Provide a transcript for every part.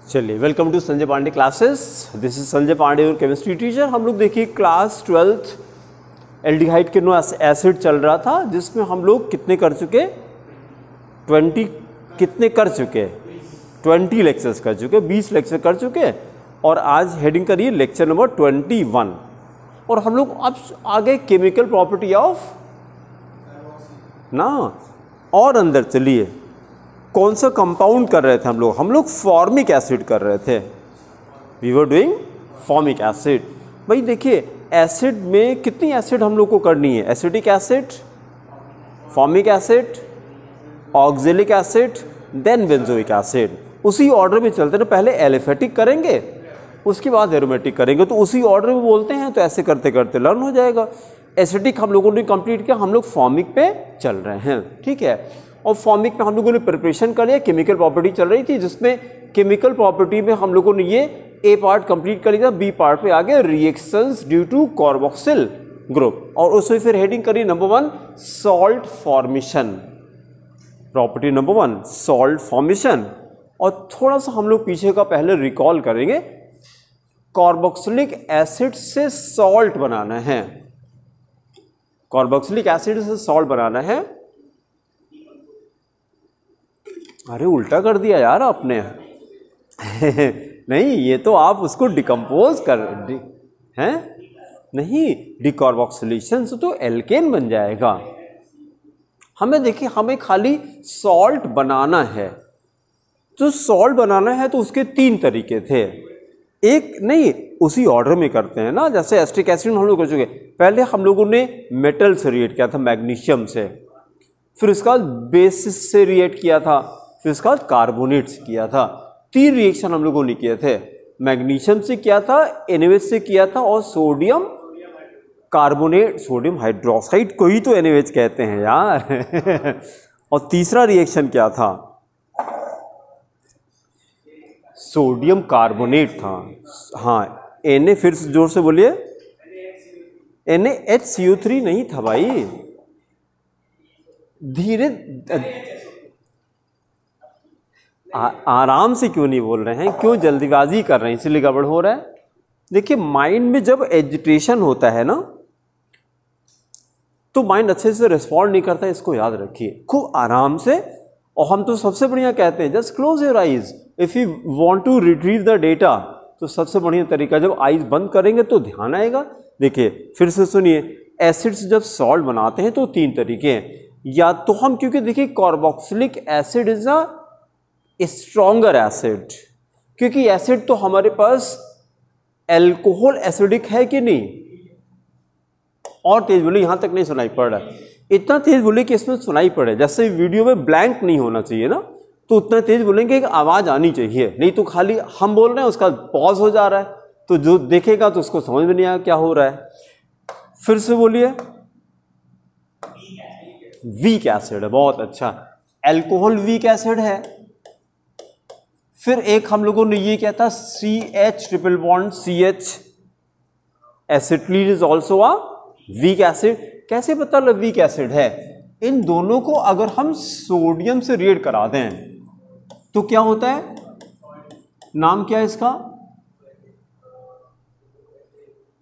चलिए, welcome to Sanjay Pandey classes. This is Sanjay Pandey और chemistry teacher. हम लोग देखिए class 12th aldehyde ketone acid चल रहा था, जिसमें हम लोग कितने कर चुके 20 लेक्चर्स कर चुके, 20 लेक्चर कर चुके। और आज हेडिंग करिए लेक्चर नंबर 21। और हम लोग अब आगे केमिकल प्रॉपर्टी ऑफ ना, और अंदर चलिए कौन सा कंपाउंड कर रहे थे हम लोग फॉर्मिक एसिड कर रहे थे। We were doing formic acid. भाई देखिए, एसिड में कितनी एसिड हम लोग को करनी है? Acidic acid, formic acid, oxalic acid, then benzoic acid. उसी ऑर्डर में चलते ना, पहले एलिफेटिक करेंगे उसके बाद एरोमेटिक करेंगे, तो उसी ऑर्डर में बोलते हैं। तो ऐसे करते करते लर्न हो जाएगा। एसिडिक हम लोगों ने कंप्लीट किया, हम लोग फॉर्मिक पे चल रहे हैं, ठीक है। और फॉर्मिक में हम लोगों ने प्रिपरेशन कर लिया, केमिकल प्रॉपर्टी चल रही थी, जिसमें केमिकल प्रॉपर्टी में हम लोगों ने ये ए पार्ट कंप्लीट कर लिया। बी पार्ट पे आगे reactions due to carboxyl group, और उसमें फिर हेडिंग करी number 1 salt formation, property number 1 salt formation. और थोड़ा सा हम लोग पीछे का पहले रिकॉल करेंगे। कार्बोक्सिलिक एसिड से सॉल्ट बनाना है, कार्बोक्सिलिक एसिड से सॉल्ट बनाना है। अरे उल्टा कर दिया यार आपने नहीं, ये तो आप उसको डिकम्पोज कर हैं, नहीं, डिकार्बोक्सिलेशन से तो एल्केन बन जाएगा। हमें देखिए, हमें खाली सॉल्ट बनाना है। तो सॉल्ट बनाना है तो उसके 3 तरीके थे। एक नहीं, उसी ऑर्डर में करते हैं ना, जैसे एसिटिक एसिड हम लोग कर चुके। पहले हम लोगों ने मेटल से रिएक्ट किया था, मैग्नीशियम से, फिर उसके बाद बेसिस से रिएक्ट किया था, फिर उसके बाद कार्बोनेट से किया था। 3 रिएक्शन हम लोगों ने किए थे। मैग्नीशियम से किया था, NaOH से किया था, और सोडियम कार्बोनेट, सोडियम हाइड्रोक्साइड को ही तो NaOH कहते हैं यार और तीसरा रिएक्शन क्या था? सोडियम कार्बोनेट था। हाँ, Na, फिर जोर से बोलिए, NaHCO3 नहीं था भाई, धीरे आराम से क्यों नहीं बोल रहे हैं, क्यों जल्दीबाजी कर रहे हैं, इसलिए गड़बड़ हो रहा है। देखिए, माइंड में जब एजिटेशन होता है ना, तो माइंड अच्छे से रिस्पॉन्ड नहीं करता, इसको याद रखिए। खूब आराम से, और हम तो सबसे बढ़िया कहते हैं just close your eyes if you want to retrieve the data. तो सबसे बढ़िया तरीका, जब आइज बंद करेंगे तो ध्यान आएगा। देखिए फिर से सुनिए, एसिड्स जब सॉल्ट बनाते हैं तो 3 तरीके हैं। या तो हम, क्योंकि देखिए carboxylic acid is a stronger acid, क्योंकि एसिड तो हमारे पास एल्कोहल एसिडिक है कि नहीं। और तेज बोले, यहां तक नहीं सुनाई पड़ रहा है, इतना तेज बोले कि इसमें सुनाई पड़े। जैसे वीडियो में ब्लैंक नहीं होना चाहिए ना, तो उतना तेज बोलेंगे कि आवाज आनी चाहिए, नहीं तो खाली हम बोल रहे हैं उसका पॉज हो जा रहा है, तो जो देखेगा तो उसको समझ में नहीं आया क्या हो रहा है। फिर से बोलिए, वीक एसिड है, बहुत अच्छा, एल्कोहल वीक एसिड है। फिर एक हम लोगों ने ये क्या था, CH triple bond CH, acetylene is also a weak acid. कैसे पता लग वीक एसिड है? इन दोनों को अगर हम सोडियम से रिएक्ट करा दें तो क्या होता है? नाम क्या है इसका?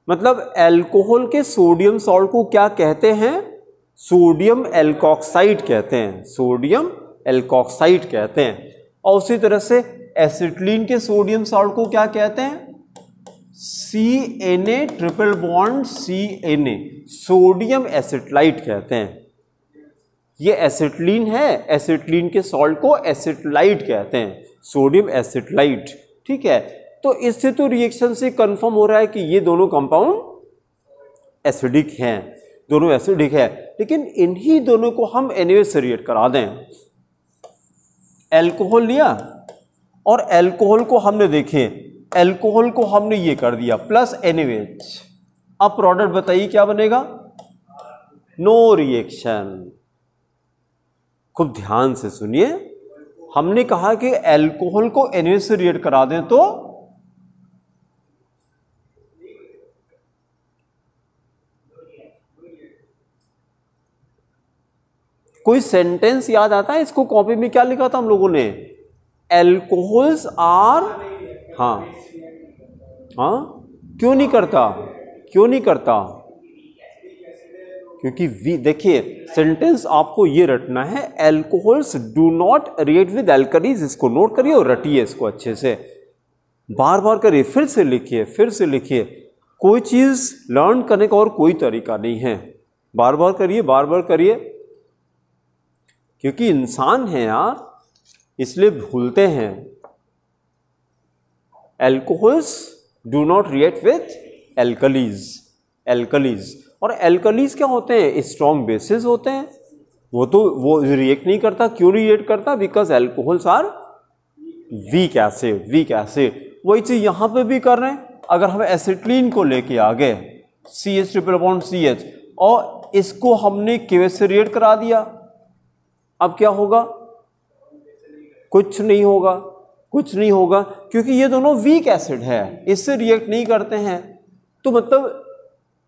मतलब एल्कोहल के सोडियम सॉल्ट को क्या कहते हैं? सोडियम एल्कोक्साइड कहते हैं, सोडियम एल्कोक्साइड कहते हैं। और उसी तरह से एसिटिलीन के सोडियम सॉल्ट को क्या कहते हैं? CNA triple bond CNA, sodium acetylide कहते हैं। ये एसिटिलीन है, एसिटिलीन के सॉल्ट को एसिटलाइट कहते हैं, सोडियम एसिटलाइट, ठीक है। तो इससे तो रिएक्शन से कंफर्म हो रहा है कि ये दोनों कंपाउंड एसिडिक हैं, दोनों एसिडिक है। लेकिन इन्हीं दोनों को हम NaOH से रिएक्ट करा दें। एल्कोहल लिया और एल्कोहल को हमने देखे, एल्कोहल को हमने ये कर दिया प्लस NaOH। अब प्रोडक्ट बताइए क्या बनेगा? No reaction. खूब ध्यान से सुनिए, हमने कहा कि एल्कोहल को NaOH से रिएक्ट करा दें तो कोई सेंटेंस याद आता है? इसको कॉपी में क्या लिखा था हम लोगों ने? एल्कोहल्स आर हाँ हाँ, क्यों नहीं करता, क्यों नहीं करता? क्योंकि वी, देखिए सेंटेंस आपको ये रटना है, alcohols do not react with alkalis, इसको नोट करिए और रटिए इसको अच्छे से, बार बार करिए, फिर से लिखिए, फिर से लिखिए। कोई चीज लर्न करने का और कोई तरीका नहीं है, बार बार करिए, बार बार करिए, क्योंकि इंसान है यार, इसलिए भूलते हैं। Alcohols do not react with alkalis, alkalis. और एल्कलीज क्या होते हैं? स्ट्रॉन्ग बेसिस होते हैं, वो रिएक्ट नहीं करता। क्यों रिएक्ट करता? Because alcohols are weak acid, weak acid. वही चीज यहां पे भी कर रहे हैं। अगर हम एसिटिलीन को लेके आ गए, CH ट्रिपल बॉन्ड CH, और इसको हमने KH से रिएक्ट करा दिया, अब क्या होगा? कुछ नहीं होगा, कुछ नहीं होगा, क्योंकि ये दोनों वीक एसिड है, इससे रिएक्ट नहीं करते हैं। तो मतलब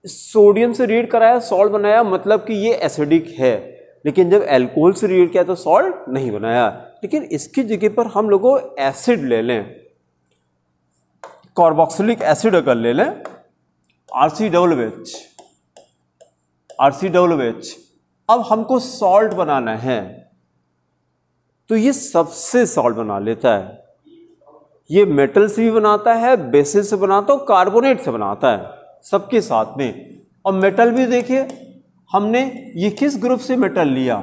सोडियम से रिएक्ट कराया, सॉल्ट बनाया, मतलब कि ये एसिडिक है। लेकिन जब अल्कोहल से रिएक्ट किया तो सॉल्ट नहीं बनाया। लेकिन इसकी जगह पर हम लोगों एसिड ले लें, कार्बोक्सिलिक एसिड अगर ले लें, RCOOH, RCOOH, अब हमको सॉल्ट बनाना है, तो ये सबसे सॉल्ट बना लेता है। ये मेटल से भी बनाता है, बेसिस से बनाता है, कार्बोनेट से बनाता है, सबके साथ में। और मेटल भी देखिए, हमने ये किस ग्रुप से मेटल लिया,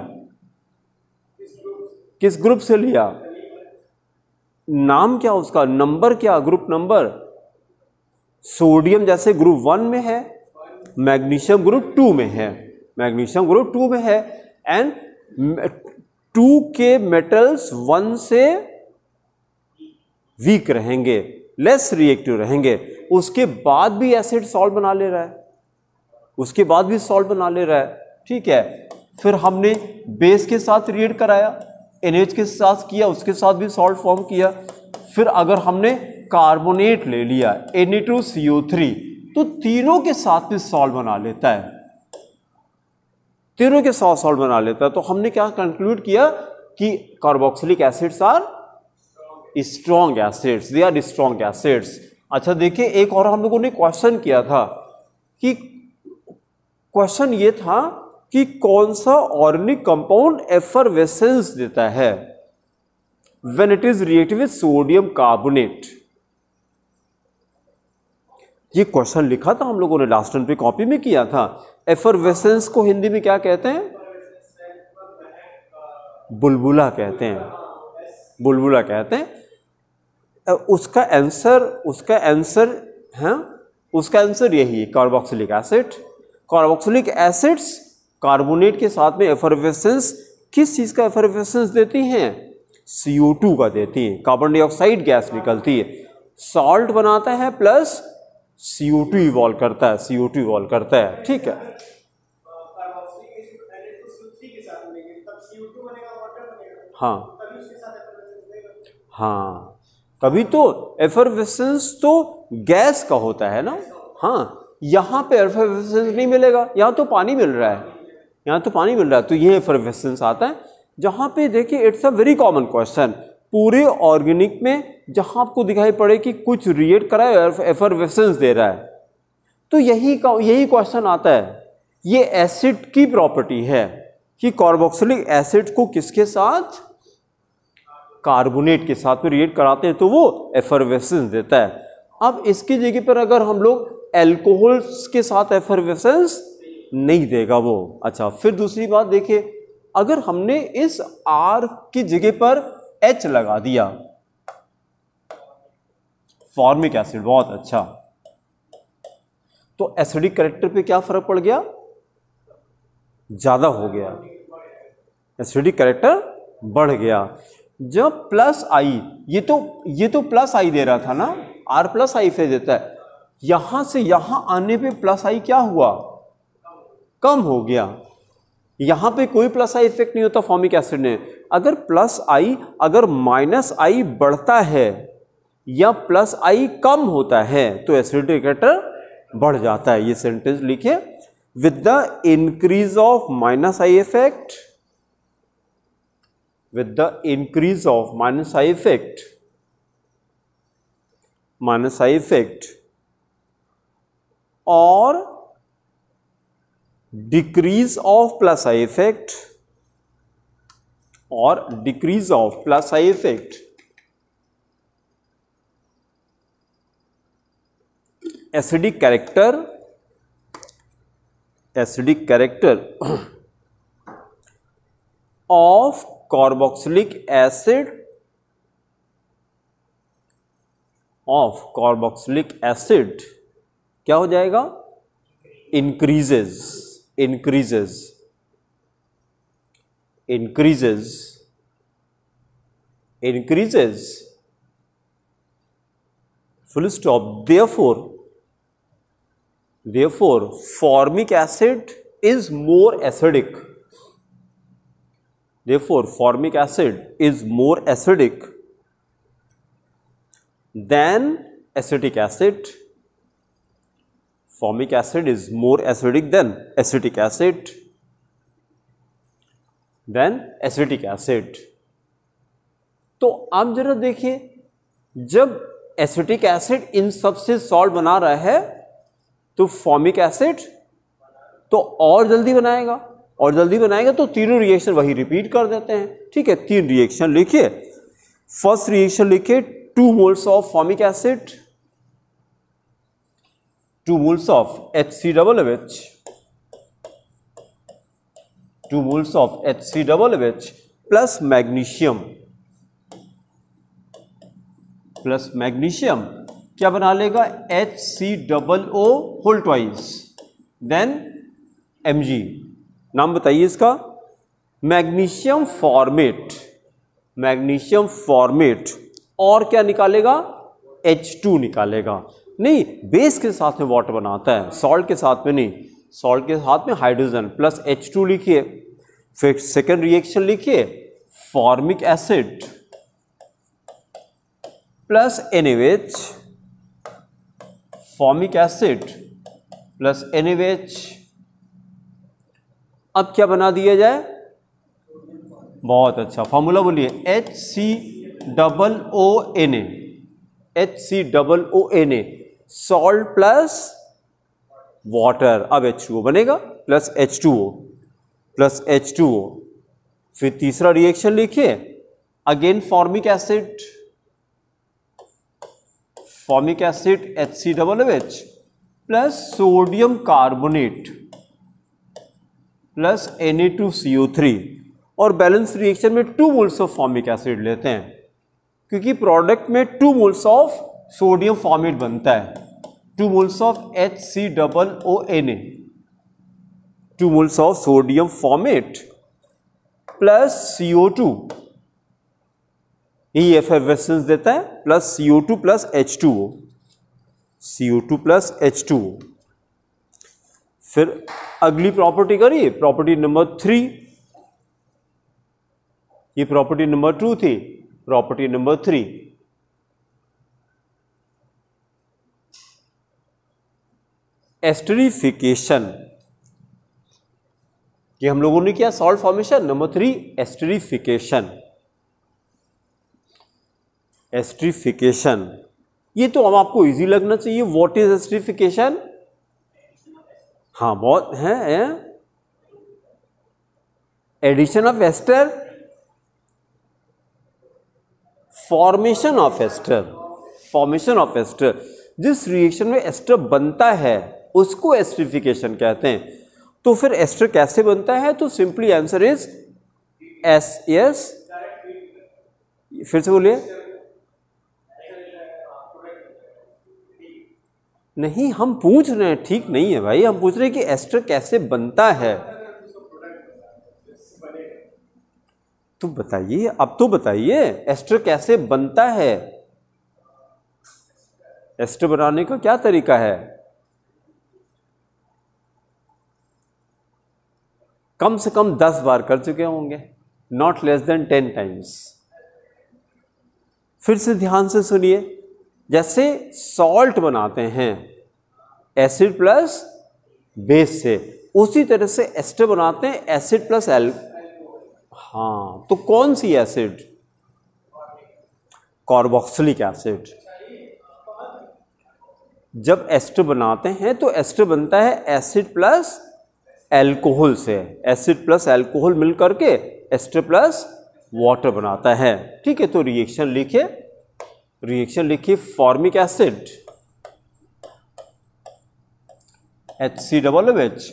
किस ग्रुप से लिया, नाम क्या उसका, नंबर क्या, ग्रुप नंबर। सोडियम जैसे ग्रुप 1 में है, मैग्नीशियम ग्रुप 2 में है, मैग्नीशियम ग्रुप 2 में है। एंड 2 के मेटल्स 1 से वीक रहेंगे, लेस रिएक्टिव रहेंगे। उसके बाद भी एसिड सॉल्ट बना ले रहा है, उसके बाद भी सॉल्ट बना ले रहा है, ठीक है। फिर हमने बेस के साथ रिएक्ट कराया, NH के साथ किया, उसके साथ भी सॉल्ट फॉर्म किया। फिर अगर हमने कार्बोनेट ले लिया, Na2CO3, तो तीनों के साथ भी सॉल्ट बना लेता है, तीनों के साथ सॉल्ट बना लेता है। तो हमने क्या कंक्लूड किया कि carboxylic acids are strong acids, they are strong acids. अच्छा देखिए, एक और हम लोगों ने क्वेश्चन किया था, कि क्वेश्चन ये था कि कौन सा ऑर्गेनिक कंपाउंड एफरवेसेंस देता है when it is reactive with sodium carbonate. ये क्वेश्चन लिखा था हम लोगों ने, लास्ट टर्म पे कॉपी में किया था। एफरवेसेंस को हिंदी में क्या कहते हैं? बुलबुला कहते हैं, बुलबुला कहते हैं। उसका आंसर यही है, carboxylic acid. Carboxylic acids carbonate के साथ में एफरवेसेंस, किस चीज का एफरवेसेंस देती हैं? CO2 का देती है, कार्बन डाइऑक्साइड गैस निकलती है, सॉल्ट बनाता है प्लस CO2 इवॉल्व करता है, CO2 इवॉल्व करता है, ठीक है। हाँ हाँ, तभी तो एफरवेसेंस तो गैस का होता है ना। हाँ, यहां पे एफरवेसेंस नहीं मिलेगा, यहां तो पानी मिल रहा है, यहां तो पानी मिल रहा है, तो ये एफरवेसेंस आता है। जहां पे देखिए, it's a very common question पूरे ऑर्गेनिक में, जहां आपको दिखाई पड़े कि कुछ रिएक्ट करा है, एफरवेसेंस दे रहा है, तो यही क्वेश्चन आता है। ये एसिड की प्रॉपर्टी है कि कार्बोक्सिलिक एसिड को किसके साथ, कार्बोनेट के साथ में रिएक्ट कराते हैं तो वो एफरवेसेंस देता है। अब इसकी जगह पर अगर हम लोग एल्कोहल्स के साथ एफरवेसेंस नहीं देगा वो। अच्छा, फिर दूसरी बात देखिए, अगर हमने इस R की जगह पर H लगा दिया, फॉर्मिक एसिड, बहुत अच्छा, तो एसिडिक कैरेक्टर पे क्या फर्क पड़ गया? ज्यादा हो गया, एसिडिक कैरेक्टर बढ़ गया। जब प्लस आई, ये तो प्लस आई दे रहा था ना, R प्लस आई से देता है, यहां से यहां आने पे प्लस आई क्या हुआ? कम हो गया। यहां पे कोई प्लस आई इफेक्ट नहीं होता फॉर्मिक एसिड ने। अगर प्लस आई, अगर माइनस आई बढ़ता है या प्लस आई कम होता है तो एसिडिक कैरेक्टर बढ़ जाता है। ये सेंटेंस लिखिए, with the increase of minus I effect, with the increase of minus I effect, minus I effect और decrease of plus I effect और decrease of plus I effect acidic character of carboxylic acid क्या हो जाएगा? increases full stop. Therefore formic acid is more acidic. Than acetic acid. Formic acid is more acidic than acetic acid. तो आप जरा देखिए, जब acetic acid in सबसे salt बना रहा है तो फॉर्मिक एसिड तो और जल्दी बनाएगा, तो तीनों रिएक्शन वही रिपीट कर देते हैं. ठीक है, 3 रिएक्शन लिखिए. फर्स्ट रिएक्शन लिखिए 2 moles of formic acid, 2 moles of HCOOH, 2 moles of HCOOH plus magnesium क्या बना लेगा? HCOO whole twice, then Mg. नाम बताइए इसका. मैग्नीशियम फॉर्मेट और क्या निकालेगा? H2 निकालेगा. नहीं, बेस के साथ में वाटर बनाता है, सॉल्ट के साथ में नहीं. सॉल्ट के साथ में हाइड्रोजन प्लस H2 लिखिए. फिर सेकेंड रिएक्शन लिखिए, formic acid plus NaOH, formic acid plus NaOH. अब क्या बना दिया जाए? बहुत अच्छा फॉर्मूला बोलिए. HCOONA salt plus water. अब H2O बनेगा प्लस H2O. फिर तीसरा रिएक्शन लिखिए, again formic acid HCOOH plus sodium carbonate plus Na2CO3 और बैलेंस रिएक्शन में 2 moles ऑफ फॉर्मिक एसिड लेते हैं, क्योंकि प्रोडक्ट में 2 moles ऑफ सोडियम फॉर्मेट बनता है. 2 moles of HCOONA, 2 moles of sodium format plus CO2 ये एफर्वेसेंस देता है, प्लस CO2 प्लस H2O. फिर अगली प्रॉपर्टी करिए, प्रॉपर्टी नंबर 3. ये प्रॉपर्टी नंबर 2 थी. Property number 3, esterification. ये हम लोगों ने किया सॉल्ट फॉर्मेशन. Number 3 esterification. ये तो हम आपको इजी लगना चाहिए. What is esterification? हाँ, बहुत है. Addition of ester, formation of ester. जिस रिएक्शन में एस्टर बनता है उसको एस्टरिफिकेशन कहते हैं. तो फिर एस्टर कैसे बनता है? तो सिंपली आंसर इज एस. फिर से बोलिए. नहीं, हम पूछ रहे हैं, ठीक नहीं है भाई, हम पूछ रहे हैं कि एस्टर कैसे बनता है. तो बताइए, अब तो बताइए एस्टर कैसे बनता है. एस्टर बनाने का क्या तरीका है? कम से कम 10 बार कर चुके होंगे, नॉट लेस देन 10 times. फिर से ध्यान से सुनिए. जैसे सॉल्ट बनाते हैं एसिड प्लस बेस से, उसी तरह से एस्टर बनाते हैं एसिड प्लस हाँ, तो कौन सी एसिड? Carboxylic acid. जब एस्टर बनाते हैं तो एस्टर बनता है एसिड प्लस एल्कोहल से, एसिड प्लस एल्कोहल मिल करके एस्टर प्लस वाटर बनाता है। ठीक है, तो रिएक्शन लिखिए formic acid HCOOH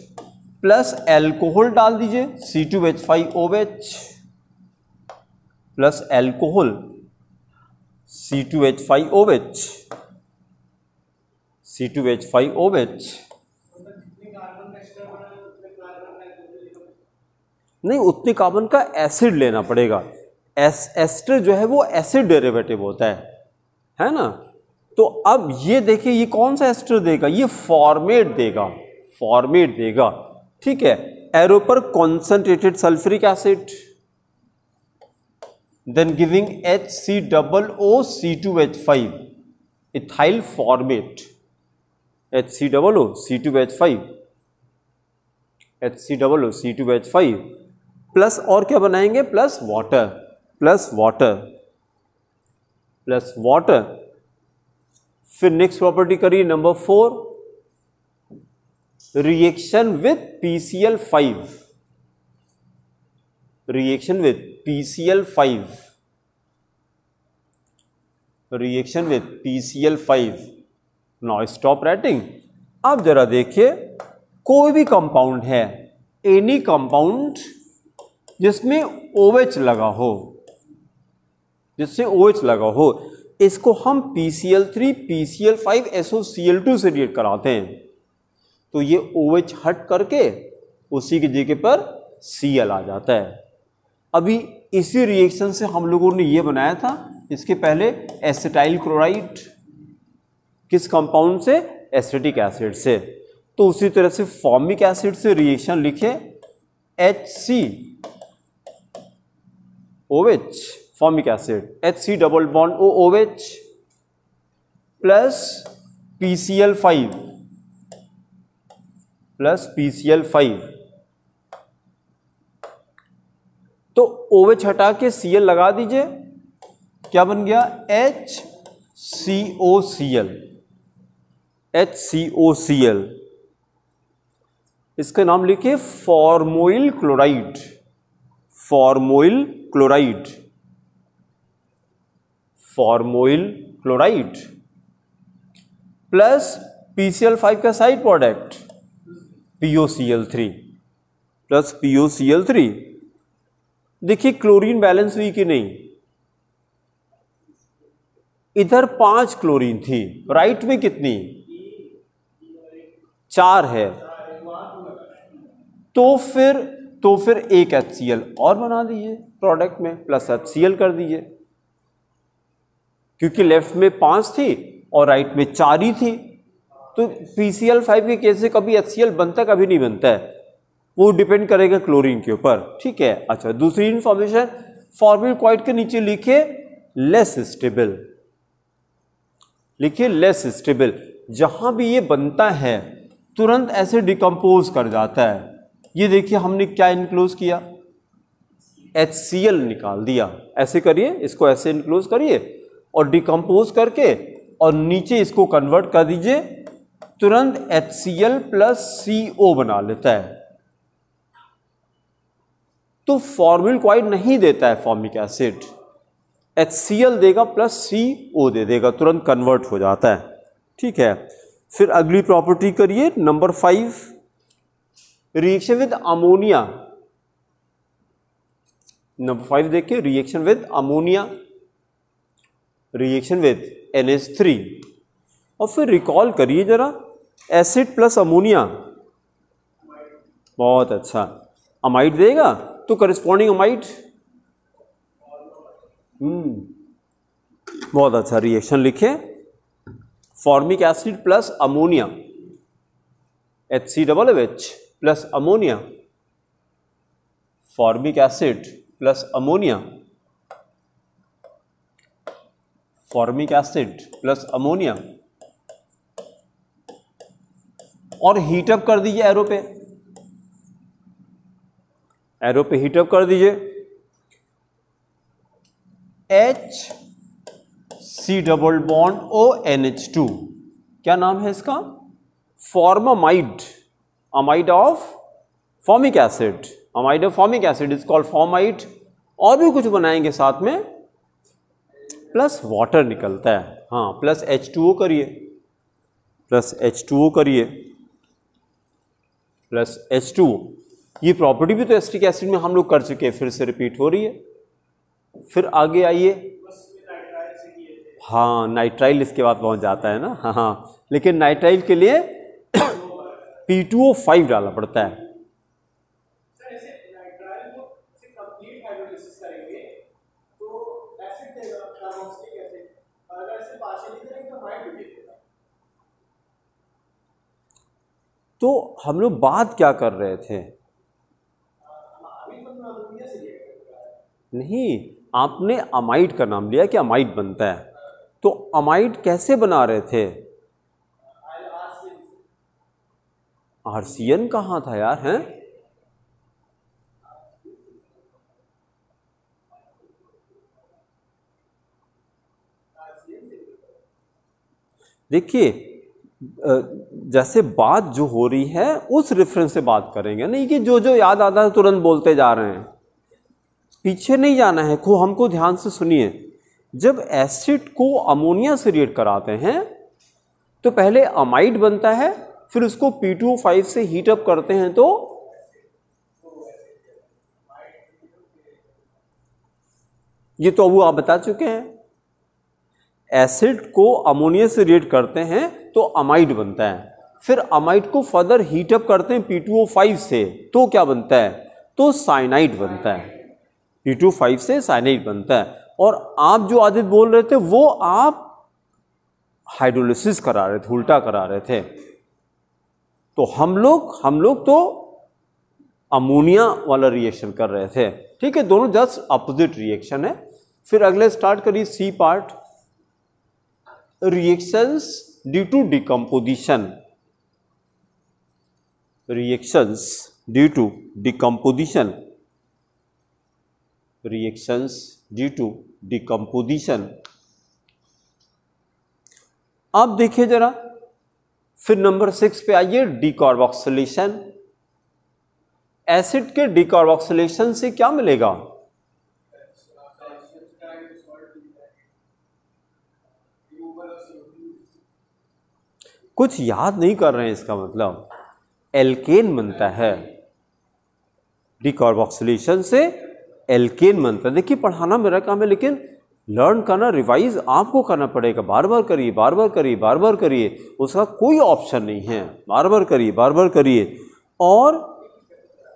plus alcohol डाल दीजिए C2H5OH प्लस एल्कोहल C2H5OH नहीं, उतने कार्बन का एसिड लेना पड़ेगा। एस्टर जो है वो एसिड डेरिवेटिव होता है ना। तो अब ये देखिए ये कौन सा एस्टर देगा, ये फॉर्मेट देगा। ठीक है, एरो पर concentrated sulphuric acid, then giving HCOOC2H5 ethyl formate HCOOC2H5 plus और क्या बनाएंगे, प्लस वाटर। फिर नेक्स्ट प्रॉपर्टी करिए number 4, reaction with PCl5, now stop writing. अब जरा देखिए, कोई भी कंपाउंड है, एनी कंपाउंड जिसमें OH लगा हो, इसको हम PCl3 PCl5 SOCl2 से रिएक्ट कराते हैं। तो ये OH हट करके उसी की जगह पर Cl आ जाता है। अभी इसी रिएक्शन से हम लोगों ने ये बनाया था इसके पहले एसिटाइल क्लोराइड, किस कंपाउंड से, एसिटिक एसिड से। तो उसी तरह से फॉर्मिक एसिड से रिएक्शन लिखे HCOOH formic acid HC⋅OOH plus PCl5 तो OH हटा के Cl लगा दीजिए, क्या बन गया, HCOCl। इसका नाम लिखिए फॉर्मोइल क्लोराइड प्लस PCl5 का साइड प्रोडक्ट POCl3। देखिए क्लोरीन बैलेंस हुई कि नहीं, इधर 5 क्लोरीन थी, राइट में कितनी, 4 है। तो फिर एक HCl और बना दीजिए प्रोडक्ट में, प्लस HCl कर दीजिए, क्योंकि लेफ्ट में 5 थी और राइट में 4 ही थी। तो PCl5 के केस से कभी HCl बनता कभी नहीं बनता है, वो डिपेंड करेगा क्लोरीन के ऊपर। ठीक है, अच्छा दूसरी इंफॉर्मेशन, फॉर्मल क्वाइट के नीचे लिखिए लेस स्टेबल। जहां भी ये बनता है तुरंत ऐसे डिकम्पोज कर जाता है। ये देखिए हमने क्या इनक्लोज किया, HCl निकाल दिया। ऐसे करिए, इसको ऐसे इनक्लोज करिए और डिकम्पोज करके और नीचे इसको कन्वर्ट कर दीजिए, तुरंत HCl प्लस CO बना लेता है। तो फॉर्मल क्वाइट नहीं देता है फॉर्मिक एसिड, HCl देगा प्लस CO दे देगा, तुरंत कन्वर्ट हो जाता है। ठीक है, फिर अगली प्रॉपर्टी करिए number 5, reaction with ammonia. Number 5 देखिए, reaction with ammonia, reaction with NH3। और फिर रिकॉल करिए जरा, एसिड प्लस अमोनिया, बहुत अच्छा, अमाइड देगा तो करस्पॉन्डिंग अमाइड, बहुत अच्छा रिएक्शन लिखे, formic acid plus ammonia HCOOH plus ammonia, formic acid plus ammonia, और हीटअप कर दीजिए एरो पे हीटअप कर दीजिए, HC⋅ONH2 क्या नाम है इसका? Formamide, amide of formic acid, amide of formic acid is called formamide. और भी कुछ बनाएंगे साथ में, प्लस वाटर निकलता है, हाँ प्लस H2O करिए, प्लस H2O करिए, प्लस H2O। ये प्रॉपर्टी भी तो एसिटिक एसिड में हम लोग कर चुके हैं, फिर से रिपीट हो रही है। फिर आगे आइए, हाँ नाइट्राइल इसके बाद पहुंच जाता है ना, हाँ लेकिन नाइट्राइल के लिए P2O5 डालना पड़ता है। तो हम लोग बात क्या कर रहे थे? नहीं, आपने अमाइड का नाम लिया कि अमाइड बनता है, तो अमाइड कैसे बना रहे थे? RCN कहाँ था यार, हैं? देखिए जैसे बात जो हो रही है उस रेफरेंस से बात करेंगे, नहीं कि जो जो याद आता है तुरंत बोलते जा रहे हैं, पीछे नहीं जाना है। हमको ध्यान से सुनिए, जब एसिड को अमोनिया से रिएक्ट कराते हैं तो पहले अमाइड बनता है, फिर उसको P2O5 से हीट अप करते हैं तो ये तो वो आप बता चुके हैं। एसिड को अमोनिया से रिएक्ट करते हैं तो अमाइड बनता है, फिर अमाइड को फर्दर हीट अप करते हैं P2O5 से तो क्या बनता है? तो साइनाइड बनता है, P2O5 से साइनाइड बनता है। और आप जो आदित्य बोल रहे थे वो आप हाइड्रोलिसिस करा रहे थे, उल्टा करा रहे थे। तो हम लोग तो अमोनिया वाला रिएक्शन कर रहे थे, ठीक है, दोनों जस्ट अपोजिट रिएक्शन है। फिर अगले स्टार्ट करिए C part, reactions due to decomposition, reactions due to decomposition, reactions due to decomposition. अब देखिए जरा, फिर नंबर 6 पे आइए, डिकार्बोक्सिलेशन। एसिड के डिकार्बोक्सिलेशन से क्या मिलेगा? कुछ याद नहीं कर रहे हैं, इसका मतलब एल्केन बनता है, डिकार्बोक्सिलेशन से एल्केन बनता है। देखिए पढ़ाना मेरा काम है, लेकिन लर्न करना, रिवाइज आपको करना पड़ेगा, बार बार करिए, बार बार करिए, बार बार करिए, उसका कोई ऑप्शन नहीं है, बार बार करिए, बार बार करिए। और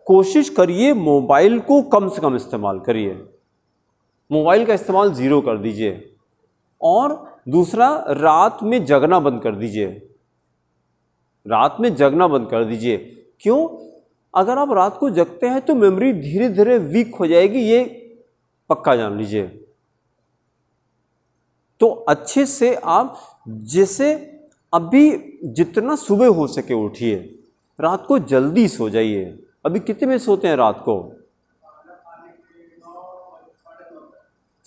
कोशिश करिए मोबाइल को कम से कम इस्तेमाल करिए, मोबाइल का इस्तेमाल 0 कर दीजिए। और दूसरा, रात में जगना बंद कर दीजिए, रात में जगना बंद कर दीजिए। क्यों? अगर आप रात को जगते हैं तो मेमोरी धीरे धीरे वीक हो जाएगी, ये पक्का जान लीजिए। तो अच्छे से आप जैसे अभी जितना सुबह हो सके उठिए, रात को जल्दी सो जाइए। अभी कितने बजे सोते हैं रात को?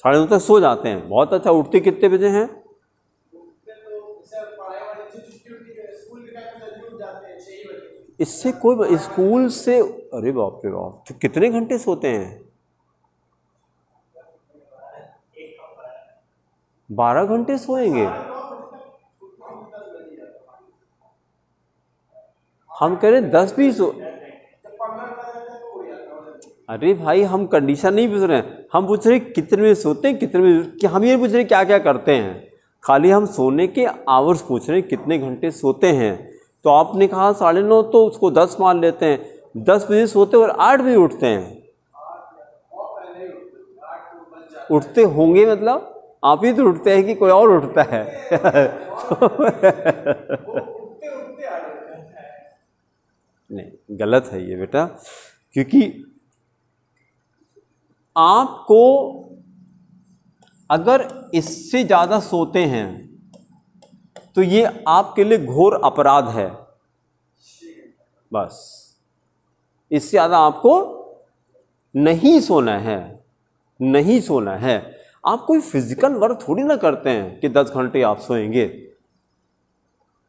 9:30 तक सो जाते हैं, बहुत अच्छा। उठते कितने बजे हैं? इससे कोई स्कूल से, अरे बाप रे बाप, तो कितने घंटे सोते हैं? 12 घंटे सोएंगे? हम कह रहे 10 भी सो, अरे भाई हम कंडीशन नहीं पूछ रहे हैं, हम पूछ रहे कितने में सोते हैं, कितने में, कि हम ये पूछ रहे क्या क्या करते हैं, खाली हम सोने के आवर्स पूछ रहे हैं, कितने घंटे सोते हैं। तो आपने कहा 9:30, तो उसको 10 मान लेते हैं, 10 बजे सोते और 8 बजे उठते हैं। उठते होंगे मतलब आप ही तो उठते हैं कि कोई और उठता है? नहीं, गलत है ये बेटा, क्योंकि आपको अगर इससे ज़्यादा सोते हैं तो ये आपके लिए घोर अपराध है। बस इससे ज़्यादा आपको नहीं सोना है, नहीं सोना है। आप कोई फिजिकल वर्क थोड़ी ना करते हैं कि 10 घंटे आप सोएंगे।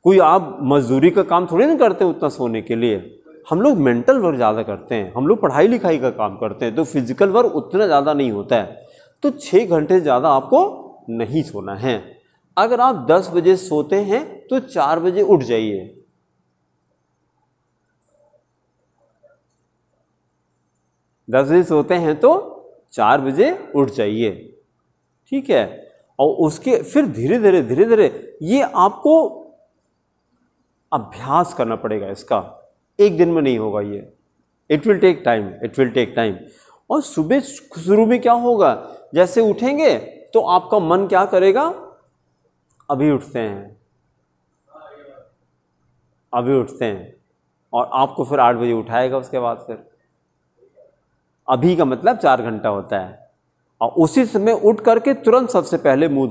कोई आप मजदूरी का काम थोड़ी ना करते हैं उतना सोने के लिए, हम लोग मेंटल वर्क ज़्यादा करते हैं, हम लोग पढ़ाई लिखाई का काम करते हैं, तो फिजिकल वर्क उतना ज़्यादा नहीं होता है। तो 6 घंटे से ज़्यादा आपको नहीं सोना है। अगर आप 10 बजे सोते हैं तो 4 बजे उठ जाइए। दस बजे सोते हैं तो 4 बजे उठ जाइए, ठीक है। और उसके फिर धीरे धीरे ये आपको अभ्यास करना पड़ेगा इसका, एक दिन में नहीं होगा ये, इट विल टेक टाइम। और सुबह शुरू में क्या होगा, जैसे उठेंगे तो आपका मन क्या करेगा, अभी उठते हैं, और आपको फिर 8 बजे उठाएगा। उसके बाद फिर अभी का मतलब 4 घंटा होता है, और उसी समय उठ करके तुरंत सबसे पहले मुंह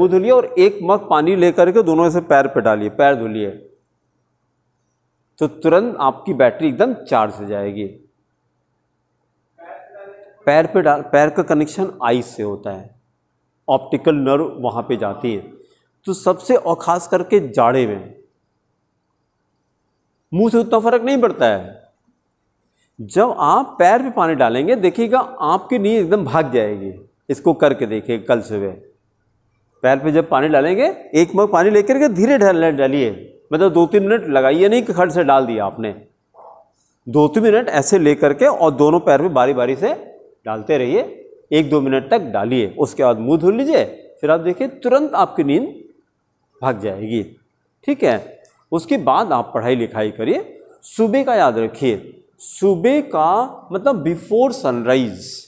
धुलिए, और 1 मग पानी लेकर के दोनों से पैर पे डालिए, पैर धुलिए, तो तुरंत आपकी बैटरी एकदम चार्ज हो जाएगी। पैर का कनेक्शन आई से होता है, ऑप्टिकल नर्व वहाँ पे जाती है। तो सबसे, और खास करके जाड़े में मुंह से उतना फर्क नहीं पड़ता है। जब आप पैर पे पानी डालेंगे देखिएगा आपकी नींद एकदम भाग जाएगी। इसको करके देखिए कल सुबह, पैर पे जब पानी डालेंगे 1 मग पानी लेकर के धीरे डालिए, मतलब 2-3 मिनट लगाइए नहीं कि खट से डाल दिया आपने, 2-3 मिनट ऐसे लेकर के और दोनों पैर पे बारी बारी से डालते रहिए, 1-2 मिनट तक डालिए। उसके बाद मुंह धुल लीजिए, फिर आप देखिए तुरंत आपकी नींद भाग जाएगी, ठीक है। उसके बाद आप पढ़ाई लिखाई करिए। सुबह का याद रखिए, सुबह का मतलब बिफोर सनराइज,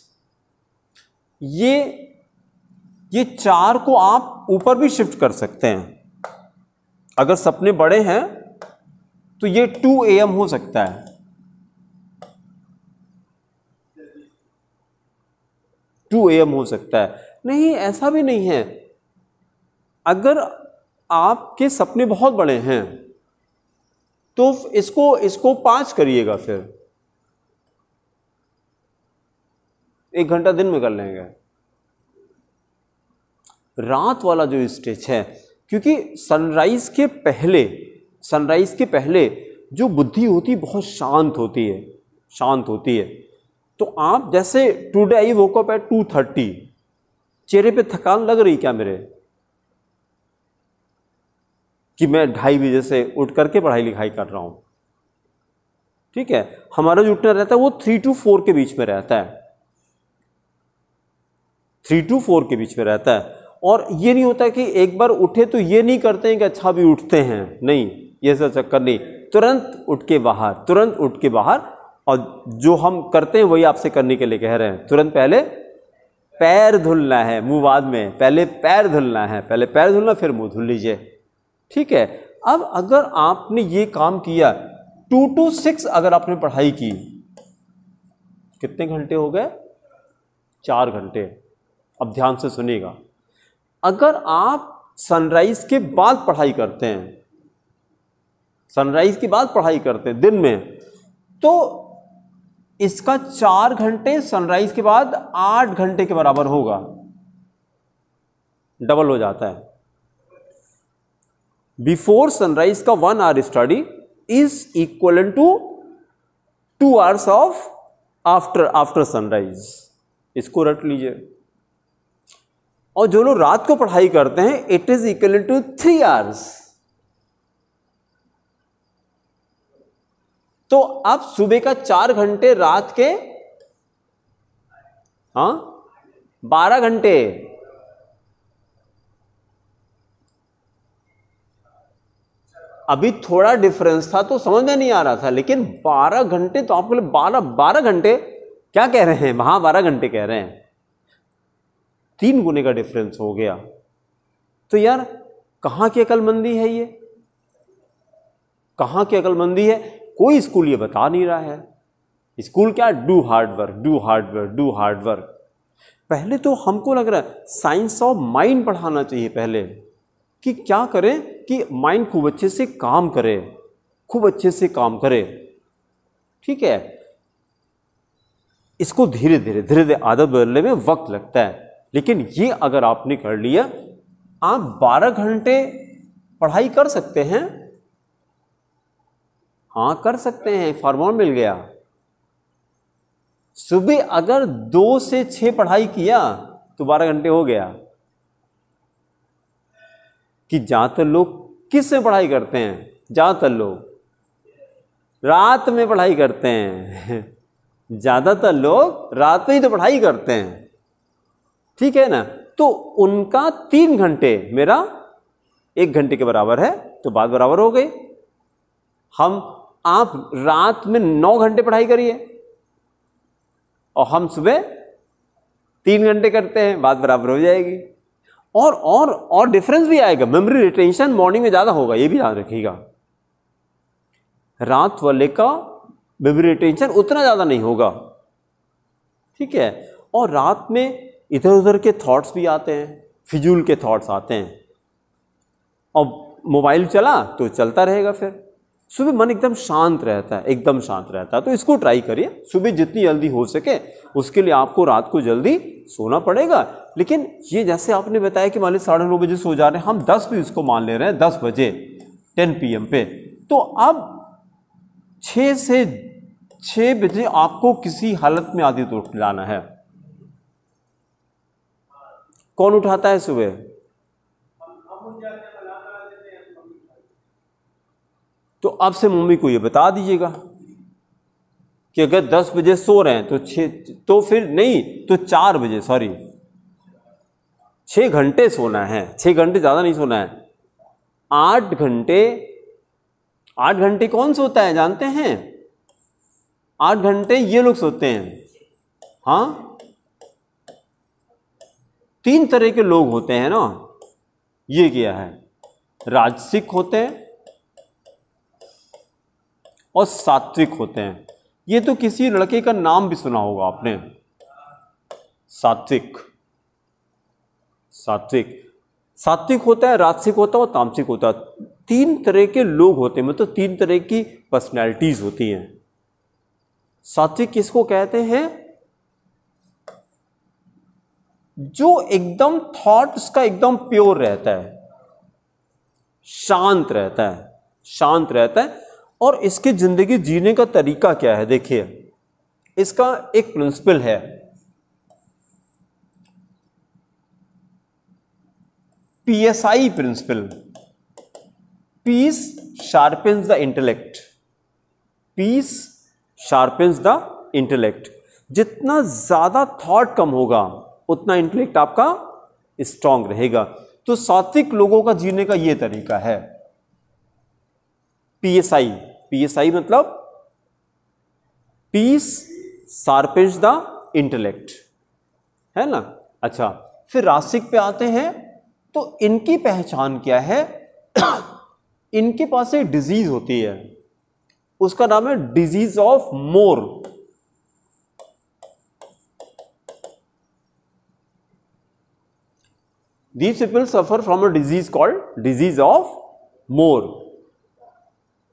ये 4 को आप ऊपर भी शिफ्ट कर सकते हैं। अगर सपने बड़े हैं तो ये 2 AM हो सकता है, 2 AM हो सकता है। नहीं, ऐसा भी नहीं है। अगर आपके सपने बहुत बड़े हैं तो इसको 5 करिएगा, फिर 1 घंटा दिन में कर लेंगे। रात वाला जो स्टेज है, क्योंकि सनराइज के पहले जो बुद्धि होती है बहुत शांत होती है। तो आप जैसे today I woke up at 2:30, चेहरे पे थकान लग रही क्या मेरे, कि मैं 2:30 बजे से उठ करके पढ़ाई लिखाई कर रहा हूं, ठीक है। हमारा जो उठना रहता है वो 3 to 4 के बीच में रहता है, 3 to 4 के बीच में रहता है। और ये नहीं होता कि एक बार उठे तो ये नहीं करते हैं कि अच्छा भी उठते हैं, नहीं, ये सब चक्कर नहीं, तुरंत उठ के बाहर। और जो हम करते हैं वही आपसे करने के लिए कह रहे हैं। तुरंत पहले पैर धुलना है, मुंह बाद में, पहले पैर धुलना है, फिर मुंह धुल लीजिए, ठीक है। अब अगर आपने ये काम किया, 2 to 6 अगर आपने पढ़ाई की, कितने घंटे हो गए, 4 घंटे। अब ध्यान से सुनिएगा, अगर आप सनराइज के बाद पढ़ाई करते हैं दिन में, तो इसका 4 घंटे सनराइज के बाद 8 घंटे के बराबर होगा, डबल हो जाता है। बिफोर सनराइज का 1 hour study is equal to 2 hours of after sunrise, इसको रट लीजिए। और जो लोग रात को पढ़ाई करते हैं, it is equal to 3 hours। तो अब सुबह का 4 घंटे, रात के 12 घंटे। अभी थोड़ा डिफरेंस था तो समझ में नहीं आ रहा था, लेकिन 12 घंटे तो आपको 12 घंटे क्या कह रहे हैं, वहां 12 घंटे कह रहे हैं, 3 गुने का डिफरेंस हो गया। तो यार कहां की अकलमंदी है ये, कहां की अकलमंदी है? कोई स्कूल ये बता नहीं रहा है। स्कूल क्या, डू हार्ड वर्क। पहले तो हमको लग रहा है साइंस ऑफ माइंड पढ़ाना चाहिए पहले, कि क्या करें कि माइंड खूब अच्छे से काम करे, ठीक है। इसको धीरे धीरे आदत बदलने में वक्त लगता है, लेकिन ये अगर आपने कर लिया, आप 12 घंटे पढ़ाई कर सकते हैं, हाँ कर सकते हैं, फार्मूला मिल गया। सुबह अगर 2 से 6 पढ़ाई किया तो 12 घंटे हो गया। कि ज्यादातर लोग किस में पढ़ाई करते हैं? ज्यादातर लोग रात में पढ़ाई करते हैं। ज्यादातर लोग रात में ही तो पढ़ाई करते हैं, ठीक है ना। तो उनका 3 घंटे मेरा 1 घंटे के बराबर है, तो बात बराबर हो गई। आप रात में 9 घंटे पढ़ाई करिए और हम सुबह 3 घंटे करते हैं, बात बराबर हो जाएगी। और डिफरेंस भी आएगा। मेमोरी रिटेंशन मॉर्निंग में ज्यादा होगा, ये भी याद रखिएगा। रात वाले का मेमोरी रिटेंशन उतना ज्यादा नहीं होगा, ठीक है। और रात में इधर उधर के थॉट्स भी आते हैं, फिजूल के थॉट्स आते हैं, और मोबाइल चला तो चलता रहेगा। फिर सुबह मन एकदम शांत रहता है, एकदम शांत रहता है। तो इसको ट्राई करिए, सुबह जितनी जल्दी हो सके। उसके लिए आपको रात को जल्दी सोना पड़ेगा। लेकिन ये जैसे आपने बताया कि मान लीजिए 9:30 बजे सो जा रहे हैं, हम 10 भी इसको मान ले रहे हैं, 10 बजे 10 PM पे, तो अब 6 से 6 बजे आपको किसी हालत में आदि तो उठाना है। कौन उठाता है सुबह? तो अब से मम्मी को ये बता दीजिएगा कि अगर 10 बजे सो रहे हैं तो 6, तो फिर नहीं तो 4 बजे, सॉरी 6 घंटे सोना है। 6 घंटे ज्यादा नहीं सोना है, 8 घंटे। 8 घंटे कौन सोता है जानते हैं? 8 घंटे ये लोग सोते हैं। हाँ, 3 तरह के लोग होते हैं ना। ये क्या है? राजसिक होते हैं और सात्विक होते हैं। ये तो किसी लड़के का नाम भी सुना होगा आपने, सात्विक। सात्विक सात्विक होता है, राजसिक होता है और तामसिक होता है। 3 तरह के लोग होते हैं, मतलब 3 तरह की पर्सनैलिटीज होती हैं। सात्विक किसको कहते हैं? जो एकदम थॉट्स का एकदम प्योर रहता है, शांत रहता है, शांत रहता है। और इसकी जिंदगी जीने का तरीका क्या है? देखिए, इसका एक प्रिंसिपल है, PSI principle, peace sharpens the intellect. Peace sharpens the intellect. जितना ज्यादा थॉट कम होगा उतना इंटेलेक्ट आपका स्ट्रांग रहेगा। तो सात्विक लोगों का जीने का यह तरीका है, PSI। PSI मतलब पीस शार्पेंस द इंटेलेक्ट, है ना। अच्छा, फिर राजसिक पे आते हैं। तो इनकी पहचान क्या है? इनके पास एक डिजीज होती है, उसका नाम है disease of more. These people suffer from a disease called disease of more।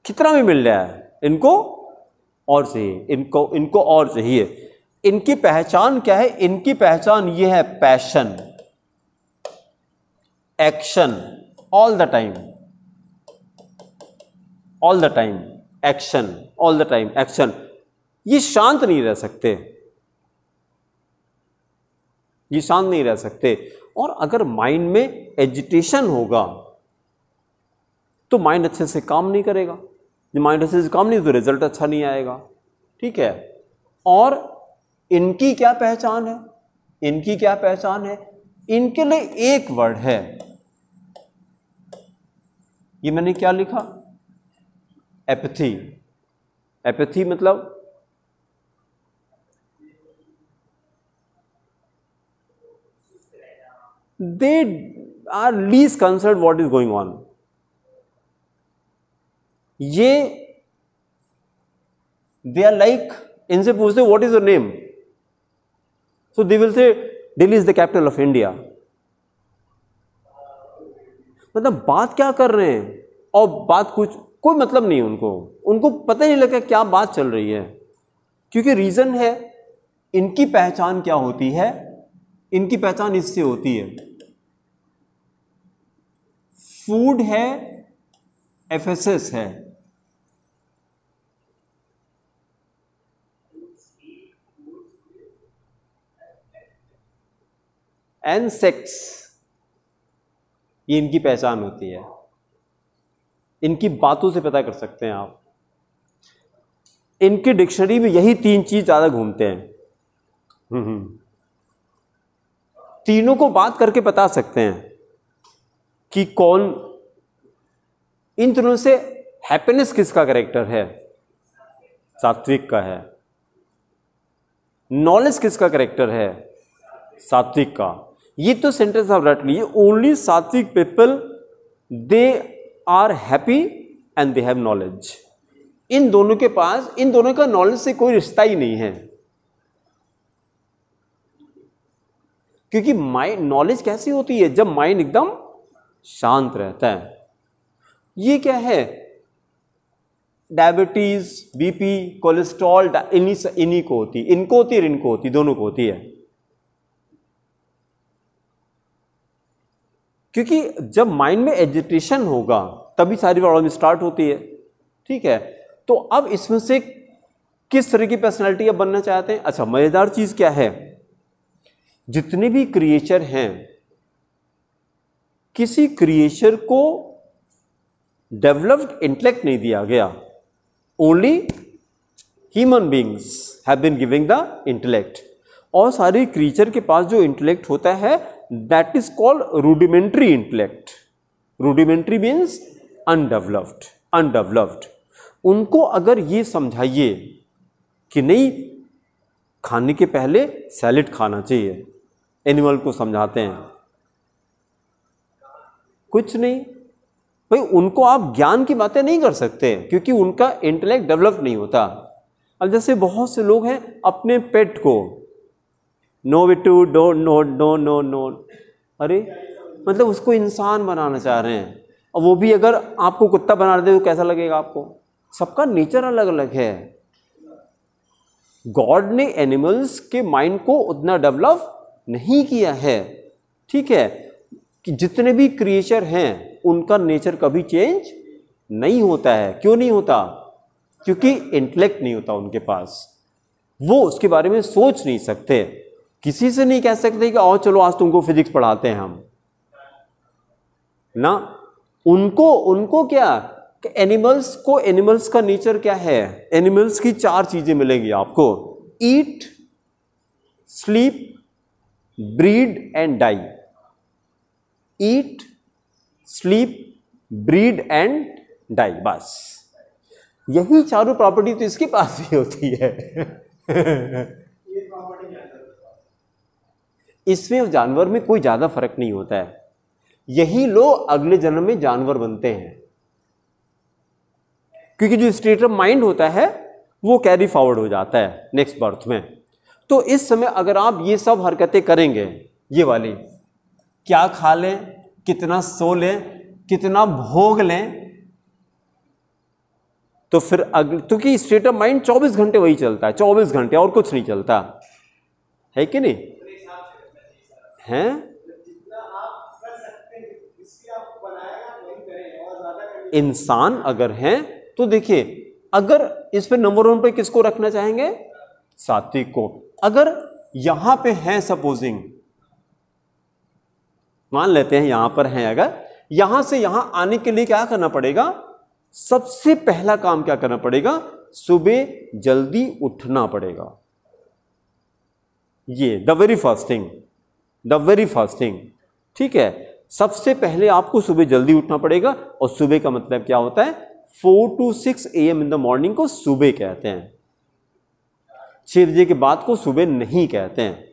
कितना भी मिल रहा है इनको और चाहिए, इनको और चाहिए। इनकी पहचान क्या है? इनकी पहचान ये है, passion, action, all the time, all the time action, all the time action. ये शांत नहीं रह सकते, ये शांत नहीं रह सकते। और अगर माइंड में एजिटेशन होगा तो माइंड अच्छे से काम नहीं करेगा। जब माइंड अच्छे से काम नहीं तो रिजल्ट अच्छा नहीं आएगा, ठीक है। और इनकी क्या पहचान है? इनकी क्या पहचान है? इनके लिए एक वर्ड है, ये मैंने क्या लिखा? एपैथी। एपैथी मतलब they are least concerned what is going on। ये they are like, इनसे पूछते what is your name, so they will say Delhi is the capital of India। मतलब बात क्या कर रहे हैं और बात कोई मतलब नहीं उनको पता ही नहीं लगा क्या बात चल रही है। क्योंकि रीजन है, इनकी पहचान क्या होती है? इनकी पहचान इससे होती है, फूड है FSS है, NSEX, ये इनकी पहचान होती है। इनकी बातों से पता कर सकते हैं आप। इनकी डिक्शनरी में यही 3 चीज ज्यादा घूमते हैं। तीनों को बात करके बता सकते हैं कि कौन, इन तीनों से हैप्पीनेस किसका कैरेक्टर है, सात्विक का है। नॉलेज किसका कैरेक्टर है, सात्विक का। ये तो सेंटेंस आप रट लीजिए, only sattvik people they are happy and they have knowledge. इन दोनों के पास, इन दोनों का नॉलेज से कोई रिश्ता ही नहीं है, क्योंकि माइंड, नॉलेज कैसी होती है जब माइंड एकदम शांत रहता है। ये क्या है, डायबिटीज, बीपी, कोलेस्ट्रॉल, इन्हीं को होती, इनको होती है, इनको होती, दोनों को होती है। क्योंकि जब माइंड में एजिटेशन होगा तभी सारी प्रॉब्लम स्टार्ट होती है। ठीक है, तो अब इसमें से किस तरह की पर्सनालिटी आप बनना चाहते हैं। अच्छा, मजेदार चीज क्या है, जितने भी क्रिएचर हैं, किसी क्रिएचर को डेवलप्ड इंटेलेक्ट नहीं दिया गया, only human beings have been giving the intellect. और सारे क्रिएचर के पास जो इंटेलेक्ट होता है that is called rudimentary intellect. Rudimentary means undeveloped. उनको अगर ये समझाइए कि नहीं, खाने के पहले सैलेड खाना चाहिए, एनिमल को समझाते हैं, कुछ नहीं भाई, उनको आप ज्ञान की बातें नहीं कर सकते क्योंकि उनका इंटेलेक्ट डेवलप नहीं होता। अब जैसे बहुत से लोग हैं अपने पेट को no Bittu, don't, no no no no, अरे मतलब उसको इंसान बनाना चाह रहे हैं, और वो भी अगर आपको कुत्ता बना दे तो कैसा लगेगा आपको। सबका नेचर अलग अलग है। गॉड ने एनिमल्स के माइंड को उतना डेवलप नहीं किया है। ठीक है, कि जितने भी क्रिएचर हैं उनका नेचर कभी चेंज नहीं होता है। क्यों नहीं होता, क्योंकि इंटेलेक्ट नहीं होता उनके पास, वो उसके बारे में सोच नहीं सकते। किसी से नहीं कह सकते कि आओ चलो आज तुमको फिजिक्स पढ़ाते हैं हम ना। उनको क्या, कि एनिमल्स को, एनिमल्स का नेचर क्या है, एनिमल्स की 4 चीजें मिलेंगी आपको, eat, sleep, breed and die. Eat, sleep, breed and die, बस यही चारों प्रॉपर्टी तो इसके पास भी होती है। इसमें और जानवर में कोई ज्यादा फर्क नहीं होता है। यही लोग अगले जन्म में जानवर बनते हैं, क्योंकि जो स्टेट ऑफ माइंड होता है वो कैरी फॉरवर्ड हो जाता है नेक्स्ट बर्थ में। तो इस समय अगर आप ये सब हरकतें करेंगे, ये वाली, क्या खा लें, कितना सो लें, कितना भोग लें, तो फिर क्योंकि स्टेट ऑफ माइंड 24 घंटे वही चलता है, 24 घंटे और कुछ नहीं चलता है, कि नहीं है। इंसान अगर हैं तो देखिए, अगर इस पे नंबर 1 पे किसको रखना चाहेंगे, सात्विक को। अगर यहां पे हैं, सपोजिंग मान लेते हैं यहां पर हैं, अगर यहां से यहां आने के लिए क्या करना पड़ेगा, सबसे पहला काम क्या करना पड़ेगा, सुबह जल्दी उठना पड़ेगा। ये द वेरी फर्स्ट थिंग, ठीक है। सबसे पहले आपको सुबह जल्दी उठना पड़ेगा, और सुबह का मतलब क्या होता है, 4 to 6 AM in the morning को सुबह कहते हैं। 6 बजे के बाद को सुबह नहीं कहते हैं,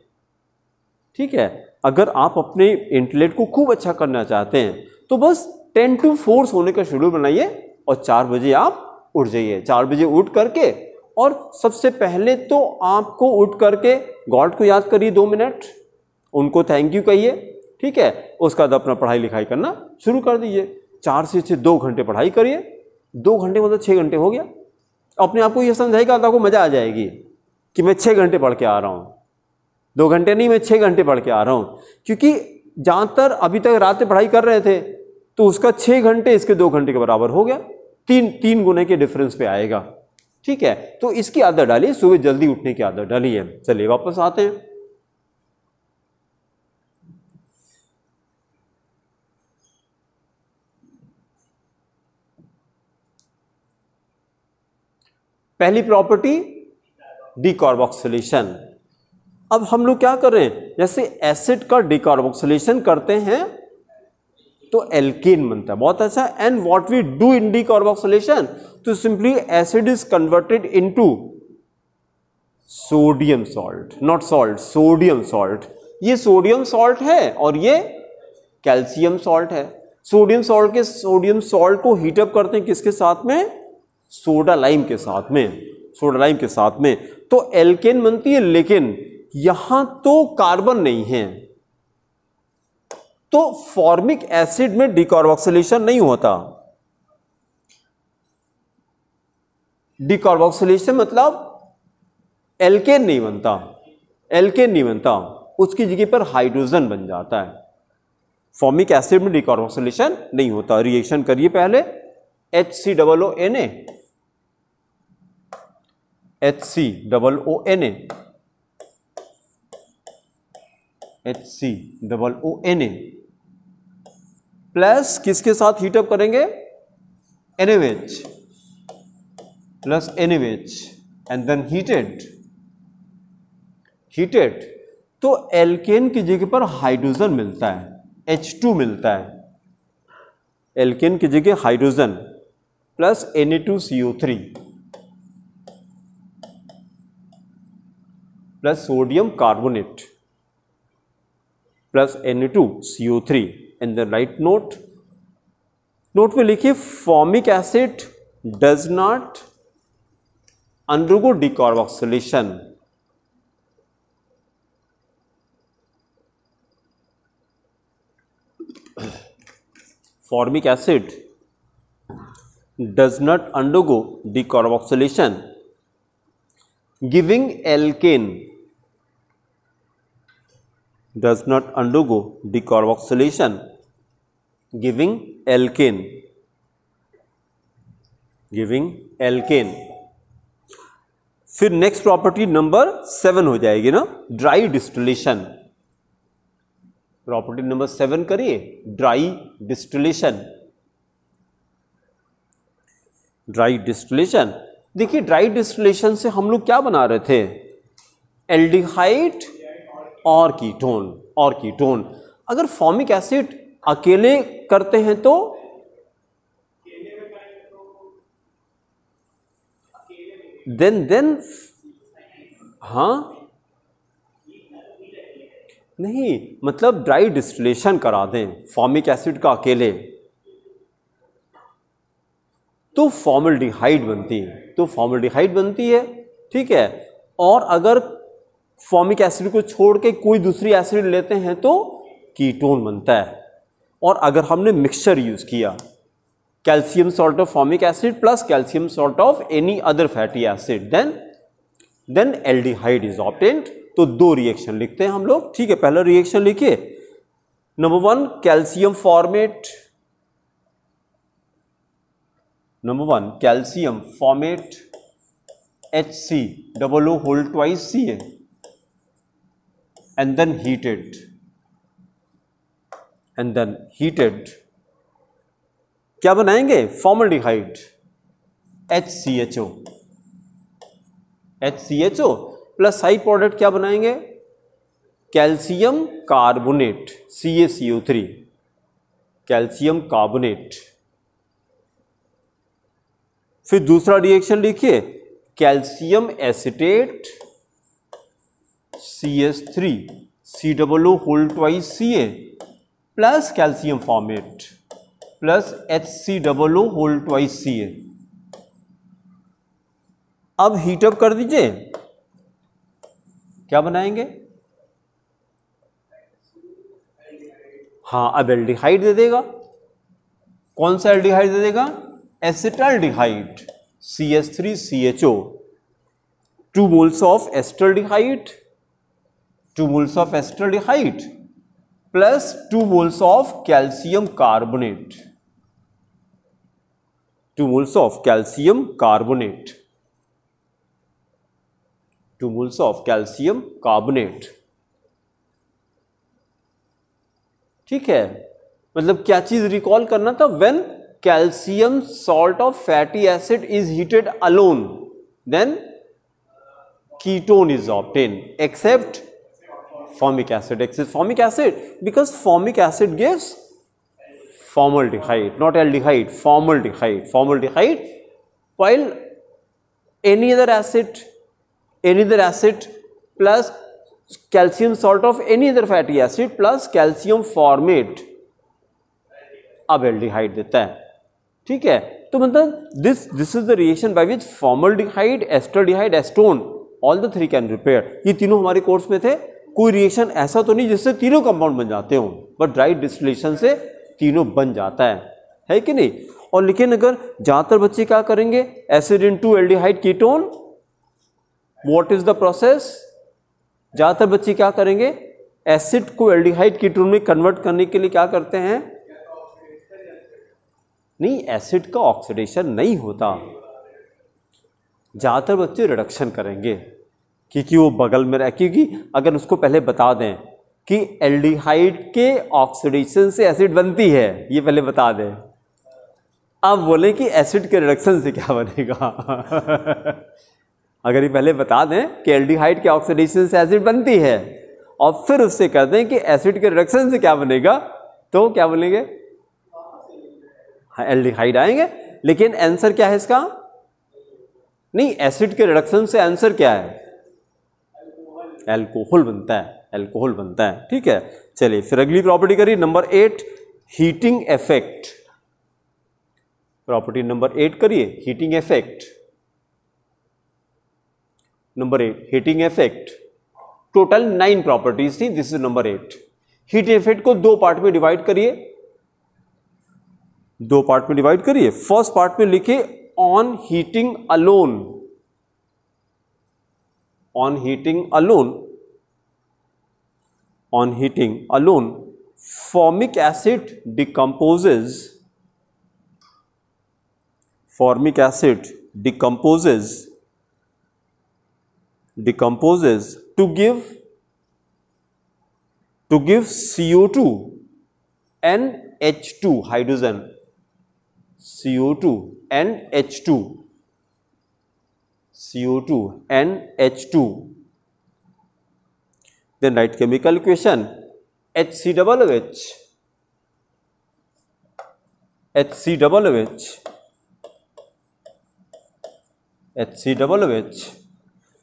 ठीक है। अगर आप अपने इंटेलेक्ट को खूब अच्छा करना चाहते हैं तो बस 10 to 4 सोने का शेड्यूल बनाइए, और 4 बजे आप उठ जाइए। 4 बजे उठ करके, और सबसे पहले तो आपको उठ करके गॉड को याद करिए 2 मिनट, उनको थैंक यू कहिए, ठीक है। उसके बाद अपना पढ़ाई लिखाई करना शुरू कर दीजिए। 4 से 6 2 घंटे पढ़ाई करिए, 2 घंटे मतलब 6 घंटे हो गया। अपने आप को यह समझाएगा, तो आपको मजा आ जाएगी कि मैं 6 घंटे पढ़ के आ रहा हूँ, 2 घंटे नहीं, मैं 6 घंटे पढ़ के आ रहा हूँ। क्योंकि जहाँ तक अभी तक रात में पढ़ाई कर रहे थे, तो उसका 6 घंटे इसके 2 घंटे के बराबर हो गया, 3 गुने के डिफरेंस पे आएगा। ठीक है, तो इसकी आदत डाली, सुबह जल्दी उठने की आदत डाली है। चलिए वापस आते हैं। पहली प्रॉपर्टी डिकार्बोक्सिलेशन। अब हम लोग क्या कर रहे हैं, जैसे एसिड का डिकार्बोक्सिलेशन करते हैं तो एल्केन बनता है, बहुत अच्छा। And what we do in decarboxylation, तो simply acid is converted into sodium salt, not salt, sodium salt. ये सोडियम सॉल्ट है और ये कैल्शियम सॉल्ट है। सोडियम सॉल्ट को हीटअप करते हैं किसके साथ में, सोडा लाइम के साथ में, सोडा लाइम के साथ में, तो एल्केन बनती है। लेकिन यहां तो कार्बन नहीं है, तो फॉर्मिक एसिड में डिकार्बोक्सिलेशन नहीं होता। डिकार्बोक्सिलेशन मतलब एल्केन नहीं बनता, एल्केन नहीं बनता, उसकी जगह पर हाइड्रोजन बन जाता है। फॉर्मिक एसिड में डिकार्बोक्सिलेशन नहीं होता। रिएक्शन करिए पहले, HCOONA, HCOONA, HCOONA प्लस किसके साथ हीटअप करेंगे, NaOH plus NaOH and then heated, तो एल्केन की जगह पर हाइड्रोजन मिलता है, H2 मिलता है। एल्केन की जगह hydrogen plus Na2CO3 plus sodium carbonate plus Na2CO3 and then write note में लिखिए formic acid does not undergo decarboxylation. Formic acid does not undergo decarboxylation, giving alkane does not undergo decarboxylation, giving alkane फिर next property number 7 हो जाएगी ना, dry distillation. Property number 7 करिए, dry distillation. Dry distillation, देखिए dry distillation से हम लोग क्या बना रहे थे, एल्डिहाइड और कीटोन। अगर फॉर्मिक एसिड अकेले करते हैं तो देन हाँ नहीं, मतलब ड्राई डिस्टिलेशन करा दें फॉर्मिक एसिड का अकेले तो फॉर्मल्डिहाइड बनती है, ठीक है। और अगर फॉर्मिक एसिड को छोड़ के कोई दूसरी एसिड लेते हैं तो कीटोन बनता है। और अगर हमने मिक्सचर यूज किया, calcium salt of formic acid plus calcium salt of any other fatty acid, then aldehyde is obtained. तो 2 रिएक्शन लिखते हैं हम लोग, ठीक है। पहला रिएक्शन लिखिए, number 1 calcium formate, HCOO whole twice Ca and then heated, क्या बनाएंगे, formaldehyde, HCHO plus side product क्या बनाएंगे, calcium carbonate, CaCO3, calcium carbonate. फिर दूसरा रिएक्शन लिखिए, calcium acetate, CS3 COO whole twice Ca plus calcium formate plus HCOO whole twice Ca। अब heat up कर दीजिए, क्या बनाएंगे, हाँ अब एल्डिहाइड दे देगा। कौन सा एल्डिहाइड दे देगा, acetaldehyde, CS3CHO, 2 moles of acetaldehyde plus 2 moles of calcium carbonate, 2 moles of calcium carbonate, 2 moles of calcium carbonate. ठीक है, मतलब क्या चीज रिकॉल करना था, when calcium salt of fatty acid is heated alone then ketone is obtain except formic acid, except formic acid, because formic acid gives formaldehyde, not aldehyde, formaldehyde, while any other acid plus calcium salt of any other fatty acid plus calcium formate अब aldehyde देता है। ठीक है, तो मतलब this is the reaction by which formaldehyde, acetaldehyde, Aston all the three can repair. ये तीनों हमारे कोर्स में थे। कोई रिएक्शन ऐसा तो नहीं जिससे तीनों कंपाउंड बन जाते हों, बट ड्राई डिस्टिलेशन से तीनों बन जाता है कि नहीं। और लेकिन अगर ज्यादातर बच्चे क्या करेंगे, acid into aldehyde ketone, what is the process, ज्यादातर बच्चे क्या करेंगे, एसिड को एल्डिहाइड कीटोन में कन्वर्ट करने के लिए क्या करते हैं, नहीं एसिड का ऑक्सीडेशन नहीं होता, ज्यादातर बच्चे रिडक्शन करेंगे, क्योंकि वो बगल में रह, क्योंकि अगर उसको पहले बता दें कि एल्डिहाइड के ऑक्सीडेशन से एसिड बनती है, ये पहले बता दें, अब बोले कि एसिड के रिडक्शन से क्या बनेगा अगर ये पहले बता दें कि एल्डिहाइड के ऑक्सीडेशन से एसिड बनती है और फिर उससे कर दें कि एसिड के रिडक्शन से क्या बनेगा, तो क्या बनेंगे, हाँ एल्डिहाइड आएंगे। लेकिन आंसर क्या है इसका, नहीं एसिड के रिडक्शन से आंसर क्या है, एल्कोहल बनता है, एल्कोहल बनता है। ठीक है, चलिए फिर अगली प्रॉपर्टी करिए, number 8 heating effect. Property number 8 करिए, heating effect. Number 8 heating effect. Total 9 properties थी, this is number 8। Heat effect को 2 पार्ट में डिवाइड करिए, 2 पार्ट में डिवाइड करिए। फर्स्ट पार्ट में लिखिए on heating alone, on heating alone formic acid decomposes to give CO2 and H2 hydrogen, CO2 and H2 and H2. Then write chemical equation HCOOH,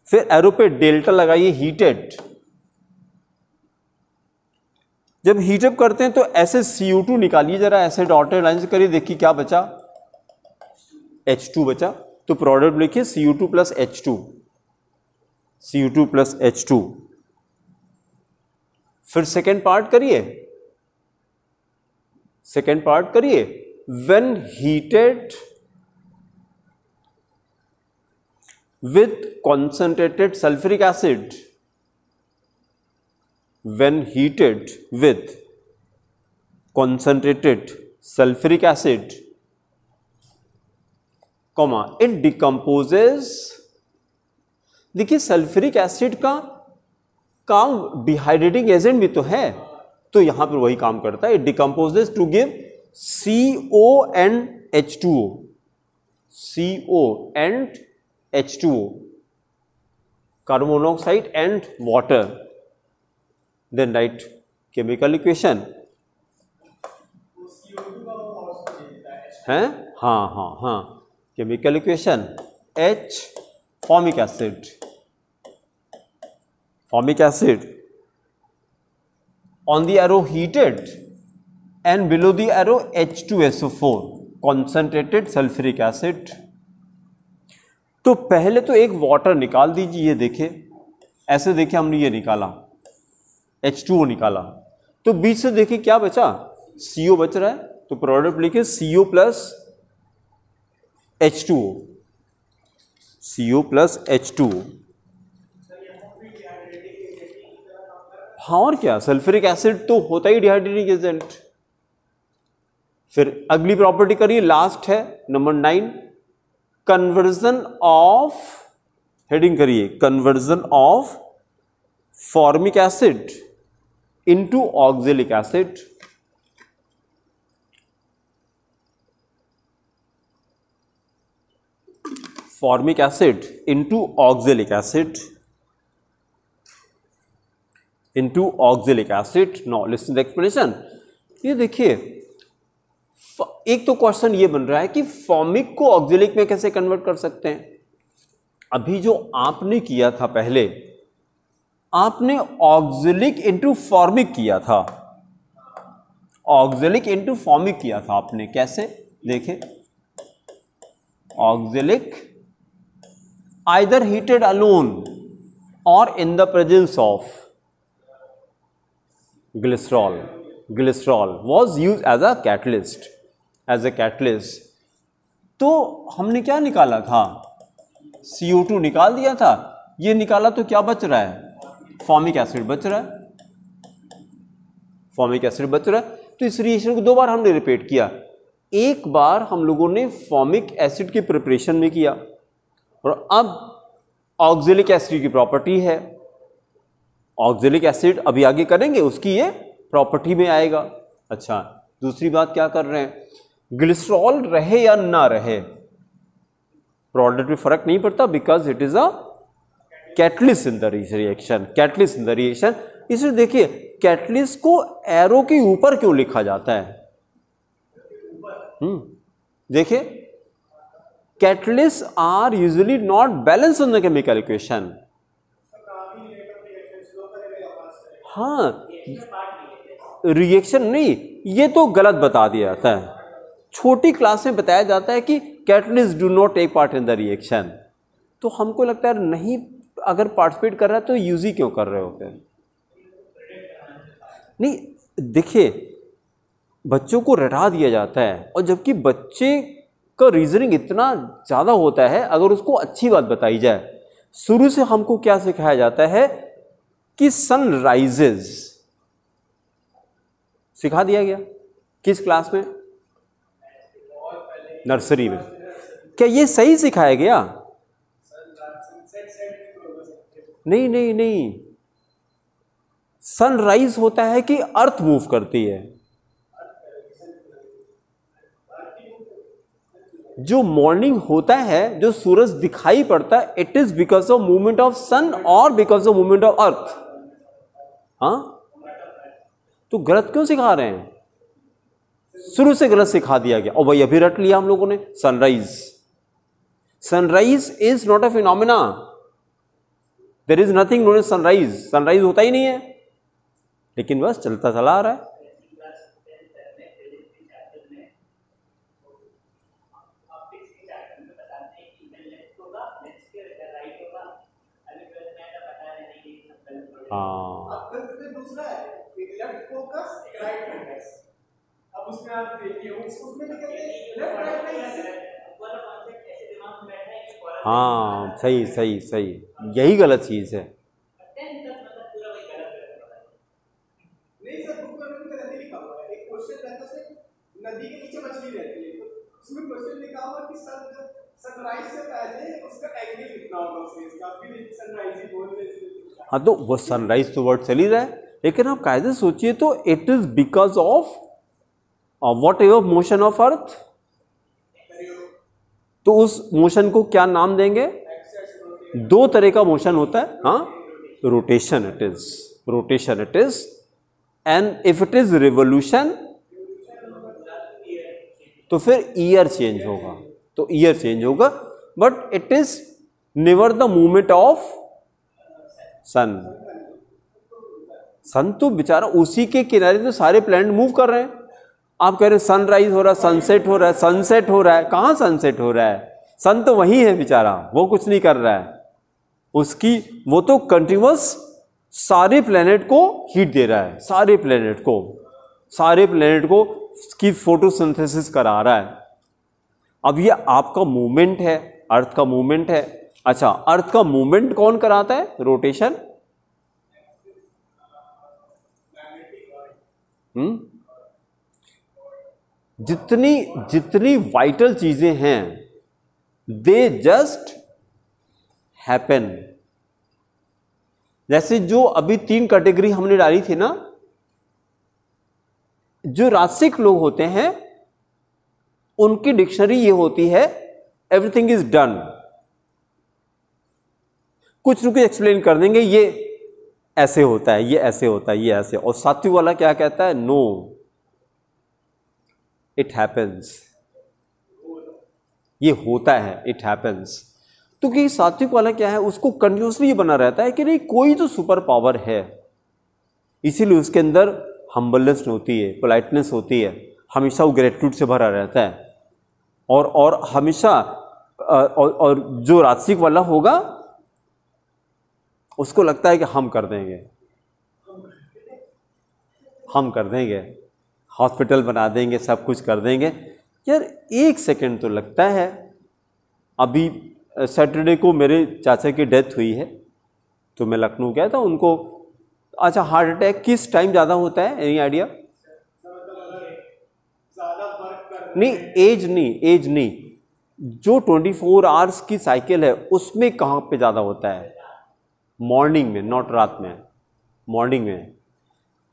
फिर arrow पे delta लगाइए, heated. जब heat up करते हैं तो ऐसे CO2 निकालिए जरा, ऐसे डॉटेड लाइन से करिए, देखिए क्या बचा, H2 बचा, तो प्रोडक्ट लिखिए CO2 प्लस H2। फिर सेकेंड पार्ट करिए, when heated with concentrated sulfuric acid, when heated with concentrated sulfuric acid, comma it decomposes. देखिए सल्फ्यूरिक एसिड का काम डिहाइड्रेटिंग एजेंट भी तो है, तो यहां पर वही काम करता है, it decomposes to give CO and H2O, CO and H2O, carbon monoxide and water. Then write chemical equation है, हाँ chemical equation H formic acid on the arrow heated and below the arrow H2SO4 concentrated sulfuric acid। तो पहले तो एक water निकाल दीजिए, ये देखिए ऐसे, देखिए हमने ये निकाला H2O निकाला, तो बीच से देखिए क्या बचा, CO बच रहा है, तो प्रोडक्ट लिखिए CO plus H2O, CO plus H2O। हाँ और क्या, सल्फ्यूरिक एसिड तो होता ही डिहाइड्रेटिंग एजेंट। फिर अगली प्रॉपर्टी करिए, लास्ट है नंबर 9, कन्वर्जन ऑफ, हेडिंग करिए, conversion of formic acid into oxalic acid. Formic acid into oxalic acid, into oxalic acid. Now listen the explanation. ये देखिए, एक तो क्वेश्चन ये बन रहा है कि फॉर्मिक को ऑक्जेलिक में कैसे कन्वर्ट कर सकते हैं। अभी जो आपने किया था पहले, आपने ऑक्जेलिक इनटू फॉर्मिक किया था, ऑक्जेलिक इनटू फॉर्मिक किया था आपने। कैसे, देखें, ऑक्जेलिक आइदर हीटेड अलोन और in the presence of glycerol, glycerol was use as a catalyst, as a catalyst. तो हमने क्या निकाला था, CO2 निकाल दिया था। ये निकाला तो क्या बच रहा है, फॉर्मिक एसिड बच रहा है, फॉर्मिक एसिड बच रहा है। तो इस रिएक्शन को दो बार हमने रिपीट किया। एक बार हम लोगों ने फॉर्मिक एसिड के प्रिपरेशन में किया, और अब ऑक्जेलिक एसिड की प्रॉपर्टी है, ऑक्जेलिक एसिड अभी आगे करेंगे, उसकी ये प्रॉपर्टी में आएगा। अच्छा, दूसरी बात क्या कर रहे हैं, ग्लिसरॉल रहे या ना रहे, प्रोडक्ट में फर्क नहीं पड़ता, because it is a catalyst in the reaction, catalyst in the reaction. इसलिए देखिए, कैटलिस्ट को एरो के ऊपर क्यों लिखा जाता है, देखिए, catalyst are usually not balance on the chemical equation. हाँ, रिएक्शन नहीं, ये तो गलत बता दिया जाता है। छोटी क्लास में बताया जाता है कि catalyst do not take part in the reaction, तो हमको लगता है नहीं, अगर पार्टिसिपेट कर रहा है तो यूज ही क्यों कर रहे हो फिर। नहीं, देखिए, बच्चों को रटा दिया जाता है, और जबकि बच्चे का रीजनिंग इतना ज़्यादा होता है, अगर उसको अच्छी बात बताई जाए। शुरू से हमको क्या सिखाया जाता है कि सन राइजेज, सिखा दिया गया, किस क्लास में, नर्सरी में। क्या ये सही सिखाया गया? नहीं नहीं नहीं, सनराइज होता है कि अर्थ मूव करती है। जो मॉर्निंग होता है, जो सूरज दिखाई पड़ता है, it is because of movement of sun और because of movement of earth. हाँ, तो गलत क्यों सिखा रहे हैं, शुरू से गलत सिखा दिया गया, और भाई अभी रट लिया हम लोगों ने। Sunrise, sunrise is not a phenomena, there is nothing known as sunrise, sunrise होता ही नहीं है, लेकिन बस चलता चला आ रहा है। हाँ, दूसरा है, एक लेफ्ट फोकस, एक राइट फोकस। अब उसमें आप देखिए, उसमें भी कहते हैं लेफ्ट राइट नहीं, वाला कॉन्सेप्ट ऐसे दिमाग में बैठा है कि हाँ, सही सही सही, यही गलत चीज है। नहीं सर, बुक में भी गलत लिखा हुआ है। एक क्वेश्चन रहता है, नदी के नीचे मछली रहती है, तो उसमें क्वेश्चन लिखा हुआ कि सनराइज से पहले उसका एंगल कितना होगा उसमें, इसका फिर सनराइज ही बोल रहे हैं। हाँ, तो वो सनराइज तो वर्ड चल ही रहा है, लेकिन आप कायदे से सोचिए तो it is because of what ever motion of earth. तो उस मोशन को क्या नाम देंगे? दो तरह का मोशन होता है। हाँ, rotation it is, rotation it is, and if it is revolution तो फिर ईयर चेंज होगा, तो ईयर चेंज होगा, but it is never the movement of sun. Sun तो बेचारा उसी के किनारे तो सारे प्लैनेट मूव कर रहे हैं। आप कह रहे हैं सनराइज हो रहा है, सनसेट हो रहा है, सनसेट हो रहा है, कहाँ सनसेट हो रहा है? सन तो वही है बेचारा, वो कुछ नहीं कर रहा है, उसकी वो तो कंटिन्यूअस सारे प्लैनेट को हीट दे रहा है, सारे प्लैनेट को, सारे प्लैनेट को की फोटोसिंथेसिस करा रहा है। अब ये आपका मूवमेंट है, अर्थ का मूवमेंट है। अच्छा, अर्थ का मूवमेंट कौन कराता है? रोटेशन। जितनी जितनी वाइटल चीजें हैं दे जस्ट हैपन। जैसे जो अभी 3 कैटेगरी हमने डाली थी ना, जो राजसिक लोग होते हैं उनकी डिक्शनरी ये होती है एवरीथिंग इज डन। कुछ रुके एक्सप्लेन कर देंगे, ये ऐसे होता है, ये ऐसे होता है, ये ऐसे। और सात्विक वाला क्या कहता है? नो, इट हैपेंस, ये होता है, इट हैपेंस। तो कि सात्विक वाला क्या है, उसको कंटिन्यूसली ये बना रहता है कि नहीं कोई तो सुपर पावर है, इसीलिए उसके अंदर हम्बलनेस होती है, पोलाइटनेस होती है, हमेशा वो ग्रेटिट्यूड से भरा रहता है। और हमेशा और जो राजसिक वाला होगा उसको लगता है कि हम कर देंगे, हम कर देंगे, हॉस्पिटल बना देंगे, सब कुछ कर देंगे। यार एक सेकंड तो लगता है। अभी सैटरडे को मेरे चाचा की डेथ हुई है, तो मैं लखनऊ गया था उनको। अच्छा, हार्ट अटैक किस टाइम ज़्यादा होता है, एनी आइडिया? नहीं, एज नहीं, जो 24 आवर्स की साइकिल है उसमें कहाँ पे ज़्यादा होता है? मॉर्निंग में, नॉट रात में, मॉर्निंग में।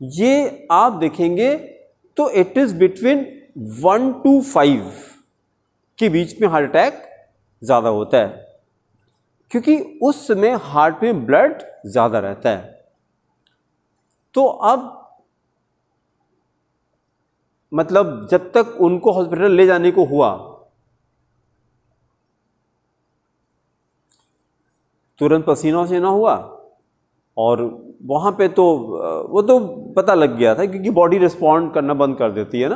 ये आप देखेंगे तो इट इज बिटवीन 1 to 5 के बीच में हार्ट अटैक ज़्यादा होता है, क्योंकि उस समय हार्ट में ब्लड ज़्यादा रहता है। तो अब मतलब जब तक उनको हॉस्पिटल ले जाने को हुआ, तुरंत पसीना वसीना हुआ, और वहाँ पे तो वो तो पता लग गया था, क्योंकि बॉडी रिस्पॉन्ड करना बंद कर देती है ना।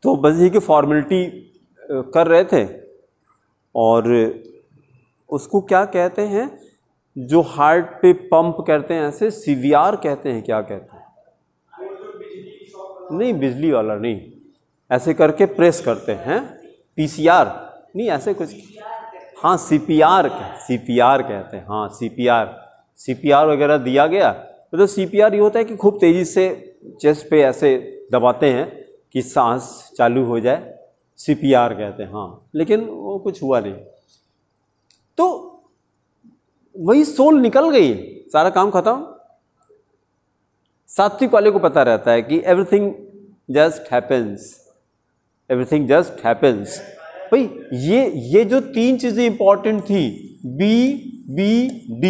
तो बस ये कि फॉर्मेलिटी कर रहे थे। और उसको क्या कहते हैं, जो हार्ट पे पंप करते हैं, ऐसे सीवीआर कहते हैं, क्या कहते हैं? नहीं, बिजली वाला नहीं, ऐसे करके प्रेस करते हैं। पीसीआर नहीं, ऐसे कुछ, हाँ सीपीआर कहते हैं, हाँ सीपीआर वगैरह दिया गया। तो सीपीआर ये होता है कि खूब तेजी से चेस्ट पे ऐसे दबाते हैं कि सांस चालू हो जाए, सीपीआर कहते हैं। हाँ, लेकिन वो कुछ हुआ नहीं, तो वही सोल निकल गई, सारा काम खत्म। सात्विक वाले को पता रहता है कि everything just happens, everything just happens. भाई ये जो 3 चीजें इंपॉर्टेंट थी, BBD,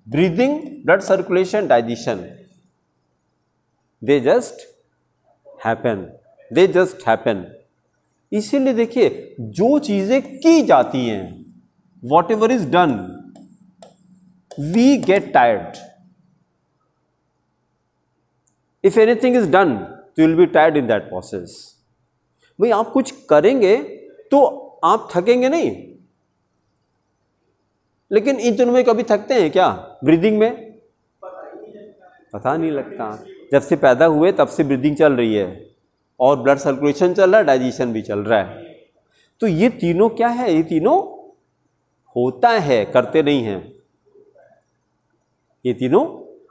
breathing, blood circulation, digestion, they just happen, इसीलिए देखिए जो चीजें की जाती हैं, whatever is done, we get tired. If anything is done तो you will be tired in that process. भाई आप कुछ करेंगे तो आप थकेंगे नहीं, लेकिन इन दोनों में कभी थकते हैं क्या? ब्रीदिंग में पता नहीं लगता, जब से पैदा हुए तब से ब्रीदिंग चल रही है, और ब्लड सर्कुलेशन चल रहा है, डाइजेशन भी चल रहा है। तो ये तीनों क्या है? ये तीनों होता है, करते नहीं हैं ये तीनों।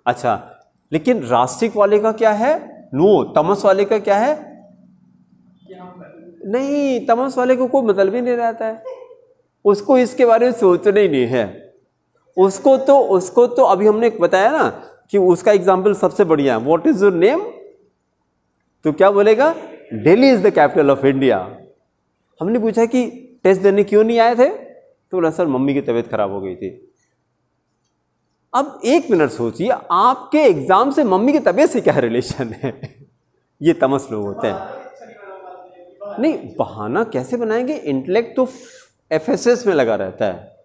अच्छा, लेकिन रास्तिक वाले का क्या है? नो, तमस वाले का क्या है? नहीं, तमस वाले को कोई मतलब ही नहीं रहता है, उसको इसके बारे में सोचना ही नहीं है। उसको तो अभी हमने बताया ना कि उसका एग्जाम्पल सबसे बढ़िया है, व्हाट इज योर नेम, तो क्या बोलेगा? Delhi is the capital of India. हमने पूछा कि टेस्ट देने क्यों नहीं आए थे, तो बोला सर मम्मी की तबीयत खराब हो गई थी। अब 1 मिनट सोचिए, आपके एग्जाम से मम्मी की तबीयत से क्या रिलेशन है? ये तमस लोग होते हैं। नहीं, बहाना कैसे बनाएंगे? इंटेलेक्ट तो एफएसएस में लगा रहता है।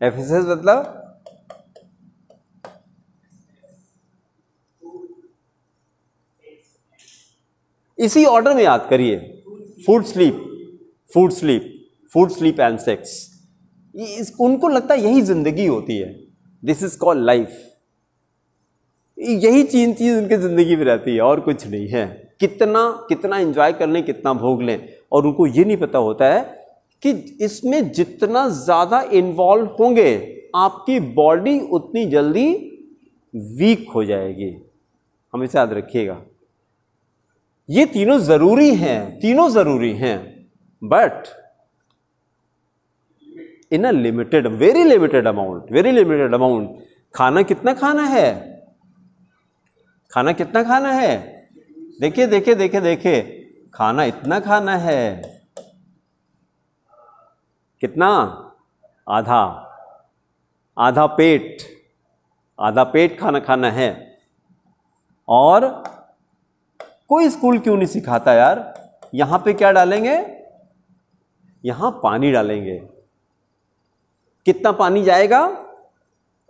एफएसएस मतलब इसी ऑर्डर में याद करिए, फूड स्लीप एंड सेक्स। उनको लगता है यही जिंदगी होती है, दिस इज कॉल्ड लाइफ। यही चीज उनकी जिंदगी में रहती है, और कुछ नहीं है। कितना एंजॉय कर लें, कितना भोग लें, और उनको ये नहीं पता होता है कि इसमें जितना ज्यादा इन्वॉल्व होंगे, आपकी बॉडी उतनी जल्दी वीक हो जाएगी। हमेशा याद रखिएगा, ये तीनों जरूरी हैं, तीनों जरूरी हैं, but in a limited, very limited amount, very limited amount. खाना कितना खाना है, खाना कितना खाना है, देखिए देखिए देखिए देखिए, खाना इतना खाना है, कितना, आधा, आधा पेट, आधा पेट खाना खाना है। और कोई स्कूल क्यों नहीं सिखाता यार, यहां पे क्या डालेंगे, यहां पानी डालेंगे। कितना पानी जाएगा,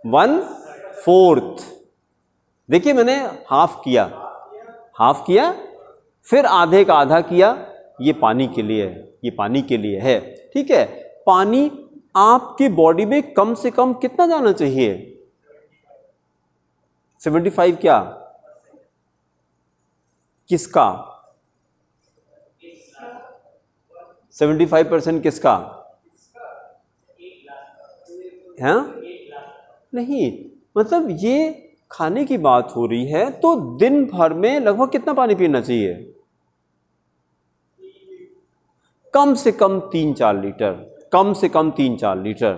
1/4। देखिए मैंने हाफ किया, हाफ किया, फिर आधे का आधा किया, ये पानी के लिए, ये पानी के लिए है, ठीक है। पानी आपकी बॉडी में कम से कम कितना जाना चाहिए, 75 क्या, किसका, 75% किसका है, नहीं, मतलब ये खाने की बात हो रही है, तो दिन भर में लगभग कितना पानी पीना चाहिए, कम से कम 3-4 लीटर, कम से कम 3-4 लीटर।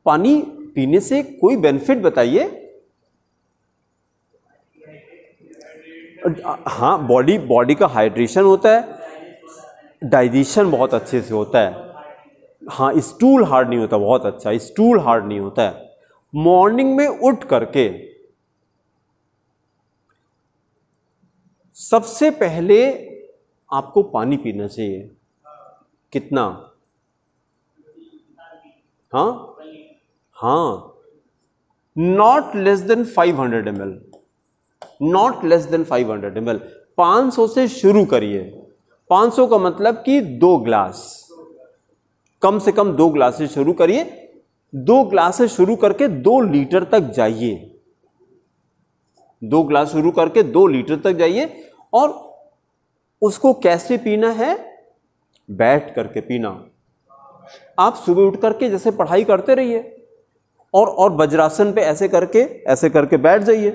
पानी पीने से कोई बेनिफिट बताइए। हाँ, बॉडी का हाइड्रेशन होता है, डाइजेशन बहुत अच्छे से होता है, हाँ, स्टूल हार्ड नहीं होता, बहुत अच्छा, स्टूल हार्ड नहीं होता है। मॉर्निंग में उठ करके सबसे पहले आपको पानी पीना चाहिए, कितना, हाँ हाँ, not less than 500 ml, not less than 500 ml। 500 से शुरू करिए, 500 का मतलब कि 2 ग्लास, कम से कम 2 ग्लास से शुरू करिए, 2 ग्लास से शुरू करके 2 लीटर तक जाइए, 2 ग्लास शुरू करके 2 लीटर तक जाइए। और उसको कैसे पीना है, बैठ करके पीना। आप सुबह उठ करके जैसे पढ़ाई करते रहिए, और वज्रासन पे ऐसे करके बैठ जाइए,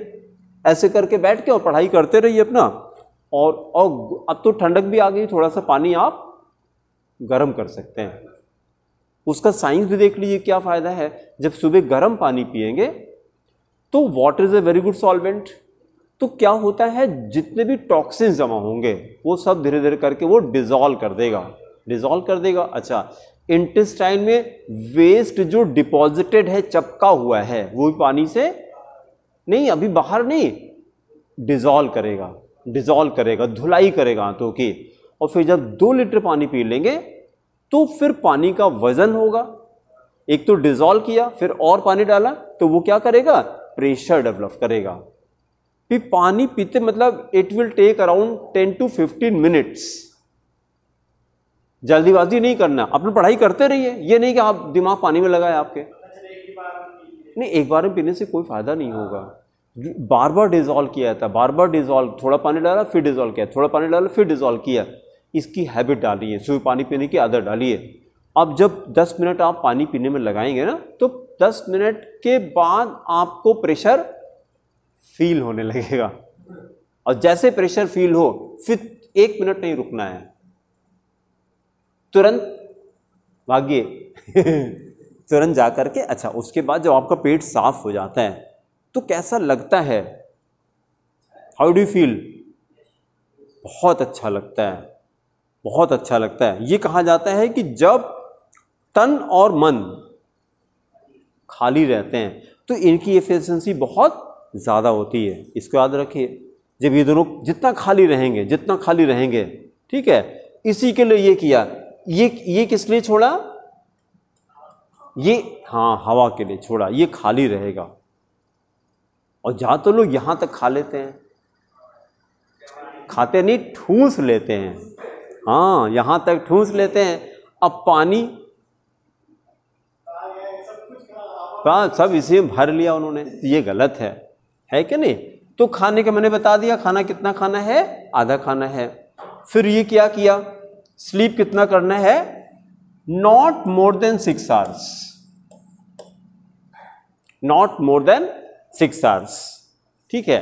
ऐसे करके बैठ के और पढ़ाई करते रहिए अपना। और अब तो ठंडक भी आ गई, थोड़ा सा पानी आप गर्म कर सकते हैं, उसका साइंस भी देख लीजिए क्या फायदा है। जब सुबह गर्म पानी पिएंगे तो water is a very good solvent, तो क्या होता है, जितने भी टॉक्सिन्स जमा होंगे वो सब धीरे धीरे करके वो डिसॉल्व कर देगा, डिसॉल्व कर देगा। अच्छा, इंटेस्टाइन में वेस्ट जो डिपॉजिटेड है, चिपका हुआ है, वो भी पानी से नहीं, अभी बाहर नहीं, डिसॉल्व करेगा, डिसॉल्व करेगा, धुलाई करेगा आंतों की। और फिर जब 2 लीटर पानी पी लेंगे तो फिर पानी का वजन होगा, एक तो डिसॉल्व किया, फिर और पानी डाला, तो वो क्या करेगा, प्रेशर डेवलप करेगा। फिर पानी पीते मतलब it will take around 10 to 15 minutes. जल्दीबाजी नहीं करना, अपनी पढ़ाई करते रहिए, ये नहीं कि आप दिमाग पानी में लगाए आपके, नहीं, एक बार में पीने से कोई फायदा नहीं होगा, बार बार डिसॉल्व किया था, बार बार डिसॉल्व, थोड़ा पानी डाला फिर डिसॉल्व किया, थोड़ा पानी डाला फिर डिसॉल्व किया, इसकी हैबिट डालिए, सुबह पानी पीने की आदत डालिए। अब जब 10 मिनट आप पानी पीने में लगाएंगे ना, तो 10 मिनट के बाद आपको प्रेशर फील होने लगेगा, और जैसे प्रेशर फील हो फिर 1 मिनट नहीं रुकना है, तुरंत भागिए तुरंत जा करके। अच्छा, उसके बाद जब आपका पेट साफ हो जाता है तो कैसा लगता है, हाउ डू यू फील, बहुत अच्छा लगता है, बहुत अच्छा लगता है। ये कहा जाता है कि जब तन और मन खाली रहते हैं तो इनकी एफिशिएंसी बहुत ज़्यादा होती है, इसको याद रखिए। जब ये दोनों जितना खाली रहेंगे, ठीक है, इसी के लिए ये किया, ये किस लिए छोड़ा, ये हाँ हवा के लिए छोड़ा, ये खाली रहेगा। और जहाँ तो लोग यहाँ तक खा लेते हैं, खाते नहीं, ठूस लेते हैं, हाँ यहाँ तक ठूस लेते हैं। अब पानी का सब इसी में भर लिया उन्होंने, ये गलत है कि नहीं। तो खाने का मैंने बता दिया, खाना कितना खाना है, आधा खाना है। फिर ये क्या किया, स्लीप कितना करना है, not more than 6 hours, not more than 6 hours. ठीक है,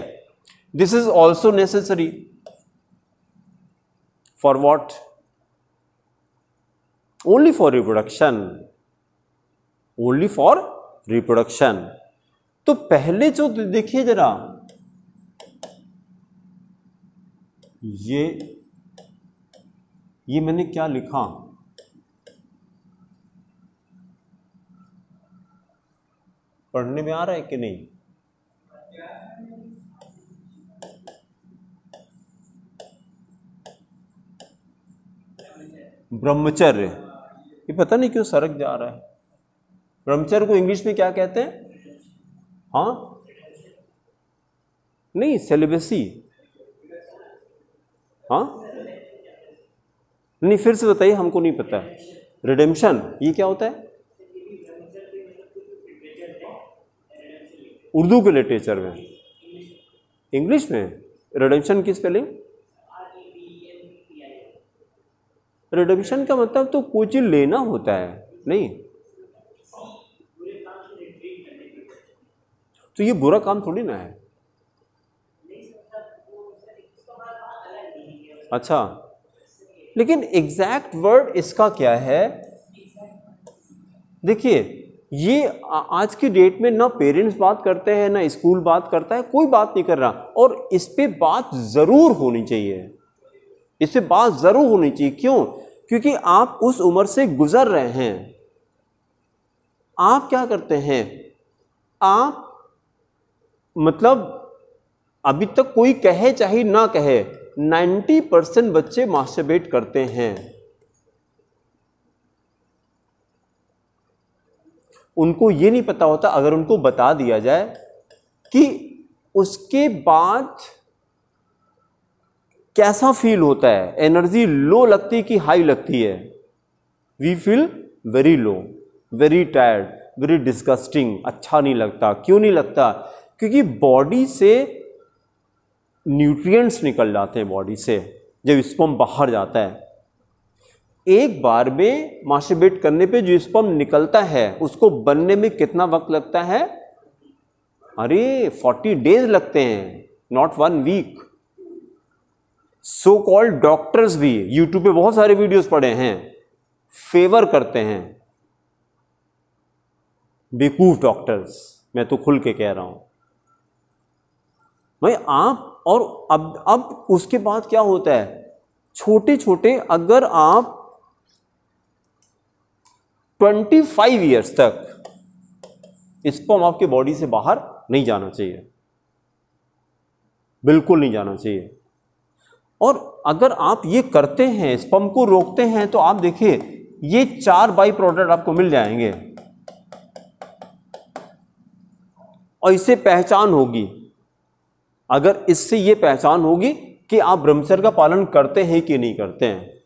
this is also necessary for what? Only for reproduction, only for reproduction. तो पहले जो देखिए जरा, ये मैंने क्या लिखा, पढ़ने में आ रहा है कि नहीं? ब्रह्मचर्य, ये पता नहीं क्यों सरक जा रहा है। ब्रह्मचर्य को इंग्लिश में क्या कहते हैं? हाँ, नहीं, सेलिबेसी। हाँ, नहीं, फिर से बताइए, हमको नहीं पता। रिडेम्पशन, ये क्या होता है? उर्दू के लिटरेचर में, इंग्लिश में रिडेम्पशन की स्पेलिंग? रिडेम्पशन का मतलब तो कोई चीज लेना होता है, नहीं? तो ये बुरा काम थोड़ी ना है। अच्छा, लेकिन एग्जैक्ट वर्ड इसका क्या है? देखिए, ये आज की डेट में ना पेरेंट्स बात करते हैं ना स्कूल बात करता है, कोई बात नहीं कर रहा। और इस पे बात जरूर होनी चाहिए, इससे बात जरूर होनी चाहिए। क्यों? क्योंकि आप उस उम्र से गुजर रहे हैं। आप क्या करते हैं? आप मतलब अभी तक कोई कहे चाहे ना कहे, 90% बच्चे मास्टरबेट करते हैं। उनको ये नहीं पता होता, अगर उनको बता दिया जाए कि उसके बाद कैसा फील होता है, एनर्जी लो लगती कि हाई लगती है। We feel very low, very tired, very disgusting, अच्छा नहीं लगता। क्यों नहीं लगता? क्योंकि बॉडी से न्यूट्रिएंट्स निकल जाते हैं बॉडी से जब स्पर्म बाहर जाता है। एक बार में मास्टरबेट करने पे जो स्पर्म निकलता है उसको बनने में कितना वक्त लगता है? अरे 40 डेज लगते हैं, not 1 week. So called doctors भी यूट्यूब पे बहुत सारे वीडियोस पड़े हैं, फेवर करते हैं। बेवकूफ डॉक्टर्स, मैं तो खुल के कह रहा हूं भाई। आप और अब उसके बाद क्या होता है? छोटे छोटे, अगर आप 25 ईयर्स तक स्पर्म आपके बॉडी से बाहर नहीं जाना चाहिए, बिल्कुल नहीं जाना चाहिए। और अगर आप ये करते हैं, स्पर्म को रोकते हैं, तो आप देखिए ये 4 बाई प्रोडक्ट आपको मिल जाएंगे और इससे पहचान होगी। अगर इससे ये पहचान होगी कि आप ब्रह्मचर्य का पालन करते हैं कि नहीं करते हैं।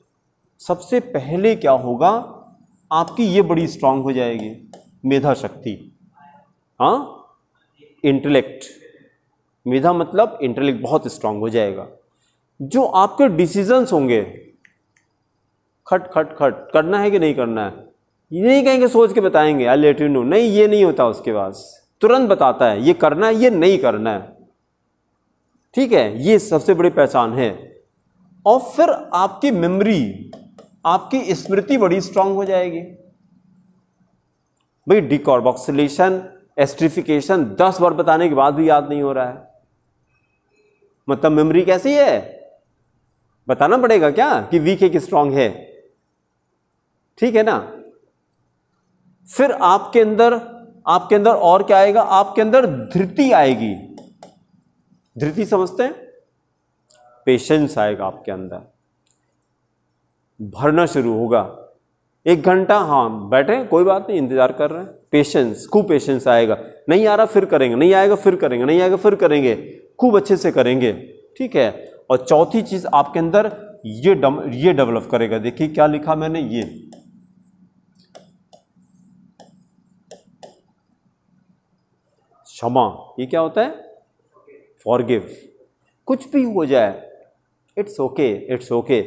सबसे पहले क्या होगा? आपकी ये बड़ी स्ट्रांग हो जाएगी मेधा शक्ति। हाँ, इंटेलेक्ट, मेधा मतलब इंटेलेक्ट बहुत स्ट्रांग हो जाएगा। जो आपके डिसीजंस होंगे, खट खट खट करना है कि नहीं करना है, ये नहीं कहेंगे सोच के बताएंगे, आई लेट यू नो, नहीं, ये नहीं होता। उसके पास तुरंत बताता है ये करना है, ये नहीं करना है। ठीक है, ये सबसे बड़ी पहचान है। और फिर आपकी मेमोरी, आपकी स्मृति बड़ी स्ट्रांग हो जाएगी। भाई डिकार्बोक्सिलेशन, एस्ट्रिफिकेशन 10 बार बताने के बाद भी याद नहीं हो रहा है, मतलब मेमोरी कैसी है? बताना पड़ेगा क्या कि वीक है कि स्ट्रांग है? ठीक है ना? फिर आपके अंदर और क्या आएगा? आपके अंदर धृति आएगी। धृति समझते हैं? पेशेंस आएगा आपके अंदर, भरना शुरू होगा। 1 घंटा हाँ बैठे, कोई बात नहीं, इंतजार कर रहे हैं, पेशेंस, खूब पेशेंस आएगा। नहीं आ रहा फिर करेंगे, नहीं आएगा फिर करेंगे, नहीं आएगा फिर करेंगे, खूब अच्छे से करेंगे। ठीक है। और चौथी चीज आपके अंदर ये डेवलप करेगा। देखिए क्या लिखा मैंने, ये क्षमा। ये क्या होता है? फॉरगिव। कुछ भी हो जाए, इट्स ओके, इट्स ओके।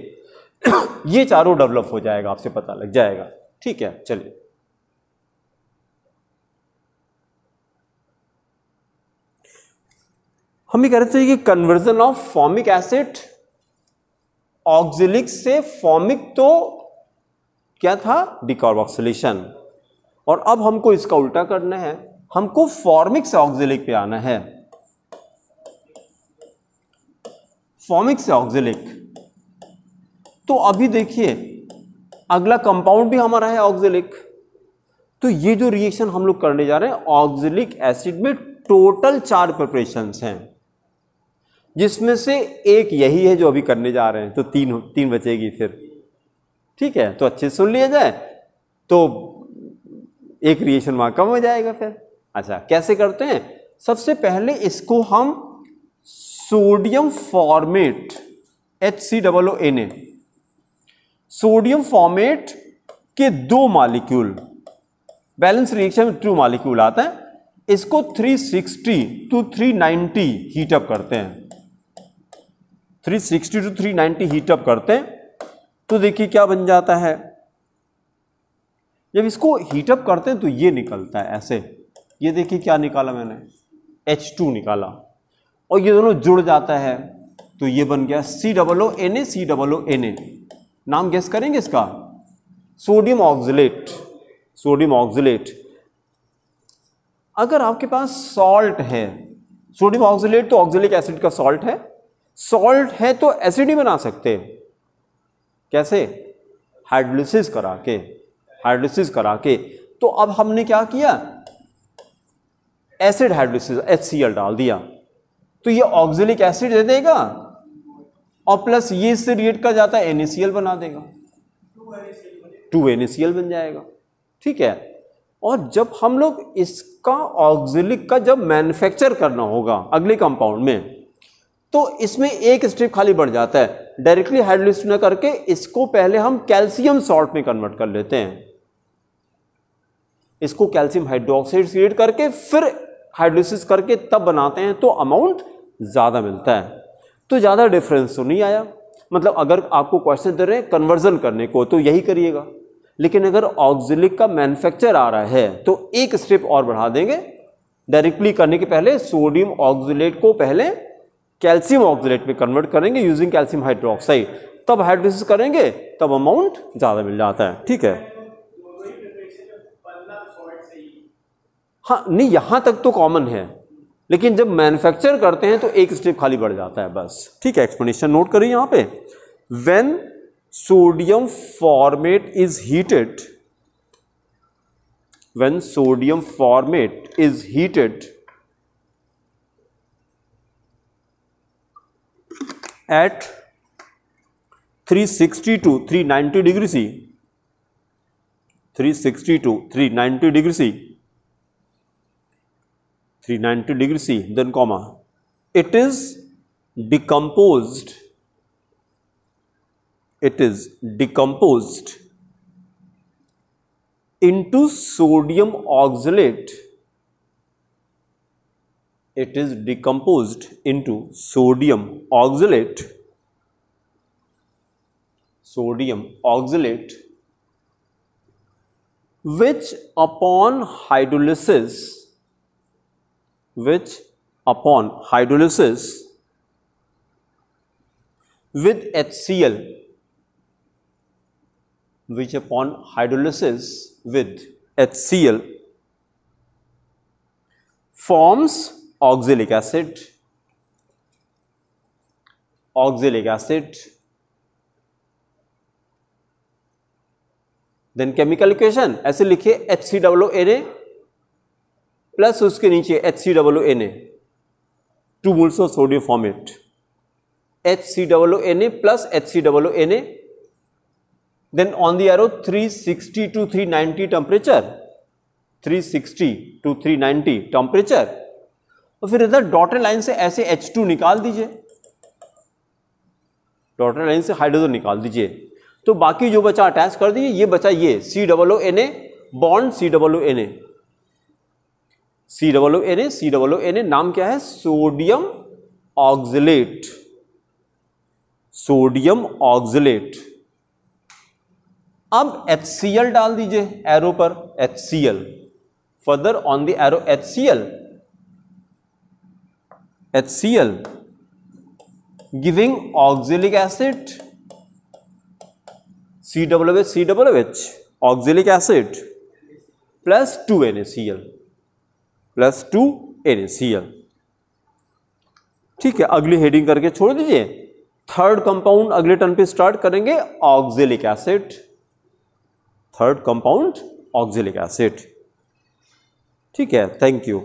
ये चारों डेवलप हो जाएगा, आपसे पता लग जाएगा। ठीक है, चलिए हम ये कह रहे थे कि conversion of formic acid oxalic से फॉर्मिक, तो क्या था, डिकार्बोक्सिलेशन। और अब हमको इसका उल्टा करना है, हमको फॉर्मिक से ऑक्जेलिक पे आना है, फॉर्मिक से ऑक्जेलिक। तो अभी देखिए अगला कंपाउंड भी हमारा है ऑक्जेलिक। तो ये जो रिएक्शन हम लोग करने जा रहे हैं ऑक्जेलिक एसिड में, टोटल 4 प्रिपरेशंस हैं, जिसमें से एक यही है जो अभी करने जा रहे हैं, तो तीन बचेगी फिर। ठीक है, तो अच्छे से सुन लिया जाए, तो एक रिएक्शन वहां कम हो जाएगा फिर। अच्छा, कैसे करते हैं? सबसे पहले इसको हम sodium format HCOONA, sodium format के 2 मॉलिक्यूल, बैलेंस रिएक्शन में 2 मॉलिक्यूल आता है, इसको 360 to 390 हीटअप करते हैं, 360 to 390 हीटअप करते हैं। तो देखिए क्या बन जाता है, जब इसको हीटअप करते हैं तो ये निकलता है ऐसे, ये देखिए क्या निकाला मैंने, H2 निकाला, और ये दोनों जुड़ जाता है, तो ये बन गया COONA, COONA। नाम गेस करेंगे इसका, सोडियम ऑक्जेलेट, सोडियम ऑक्जेलेट। अगर आपके पास सॉल्ट है, सोडियम ऑक्जेलेट तो ऑक्जेलिक एसिड का सॉल्ट है, सॉल्ट है तो एसिड ही बना सकते हैं। कैसे? हाइड्रोलिसिस करा के, हाइड्रोलिसिस करा के। तो अब हमने क्या किया, एसिड हाइड्रोलिसिस, HCl डाल दिया, तो ये ऑक्जेलिक एसिड दे देगा, और प्लस ये इससे रिएक्ट कर जाता है NaCl बना देगा, 2NaCl बन जाएगा। ठीक है, और जब हम लोग इसका ऑक्जेलिक का जब मैन्युफैक्चर करना होगा अगले कंपाउंड में, तो इसमें एक स्टेप खाली बढ़ जाता है, डायरेक्टली हाइड्रोलिसिस न करके इसको पहले हम कैल्शियम सॉल्ट में कन्वर्ट कर लेते हैं, इसको कैल्शियम हाइड्रोक्साइड से रिएक्ट करके फिर हाइड्रोलिसिस करके तब बनाते हैं, तो अमाउंट ज्यादा मिलता है। तो ज्यादा डिफरेंस तो नहीं आया, मतलब अगर आपको क्वेश्चन दे रहे हैं कन्वर्जन करने को तो यही करिएगा, लेकिन अगर ऑक्जेलिक का मैन्युफैक्चर आ रहा है तो एक स्टेप और बढ़ा देंगे, डायरेक्टली करने के पहले सोडियम ऑक्जेलेट को पहले कैल्शियम ऑक्जेलेट में कन्वर्ट करेंगे यूजिंग कैल्शियम हाइड्रोक्साइड, तब हाइड्रोलिसिस करेंगे, तब अमाउंट ज्यादा मिल जाता है। ठीक है, हाँ नहीं, यहां तक तो कॉमन है, लेकिन जब मैन्युफैक्चर करते हैं तो एक स्टेप खाली बढ़ जाता है बस। ठीक है, एक्सप्लेनेशन नोट करिए यहां पे, when sodium format is heated, when sodium format is heated at 360 to 390 degree C, 360 to 390 degree C, 390 degree C, then comma, it is decomposed, it is decomposed into sodium oxalate, it is decomposed into sodium oxalate, sodium oxalate, which upon hydrolysis, which upon hydrolysis with HCl, which upon hydrolysis with HCl forms oxalic acid, oxalic acid, then chemical equation ऐसे लिखिए, HCOONA plus उसके नीचे HCOONA, 2 moles of sodium formate, HCOONA plus HCOONA, then on the arrow 360 to 390 temperature, 360 to 390 temperature, और फिर इधर dotted line से ऐसे H2 निकाल दीजिए, डॉटेड लाइन से हाइड्रोजन निकाल दीजिए, तो बाकी जो बचा अटैच कर दीजिए, ये बचा ये COONA bond COONA, COONA, COONA, नाम क्या है, सोडियम ऑक्जेलेट, सोडियम ऑक्जेलेट। अब HCl डाल दीजिए एरो पर, HCl, further on the arrow HCl, HCl giving oxalic acid, COOH oxalic acid plus 2 NaCl plus 2 NaCl। ठीक है, अगली हेडिंग करके छोड़ दीजिए। थर्ड कंपाउंड अगले टर्न पे स्टार्ट करेंगे, oxalic acid. Third compound oxalic acid. ठीक है, थैंक यू।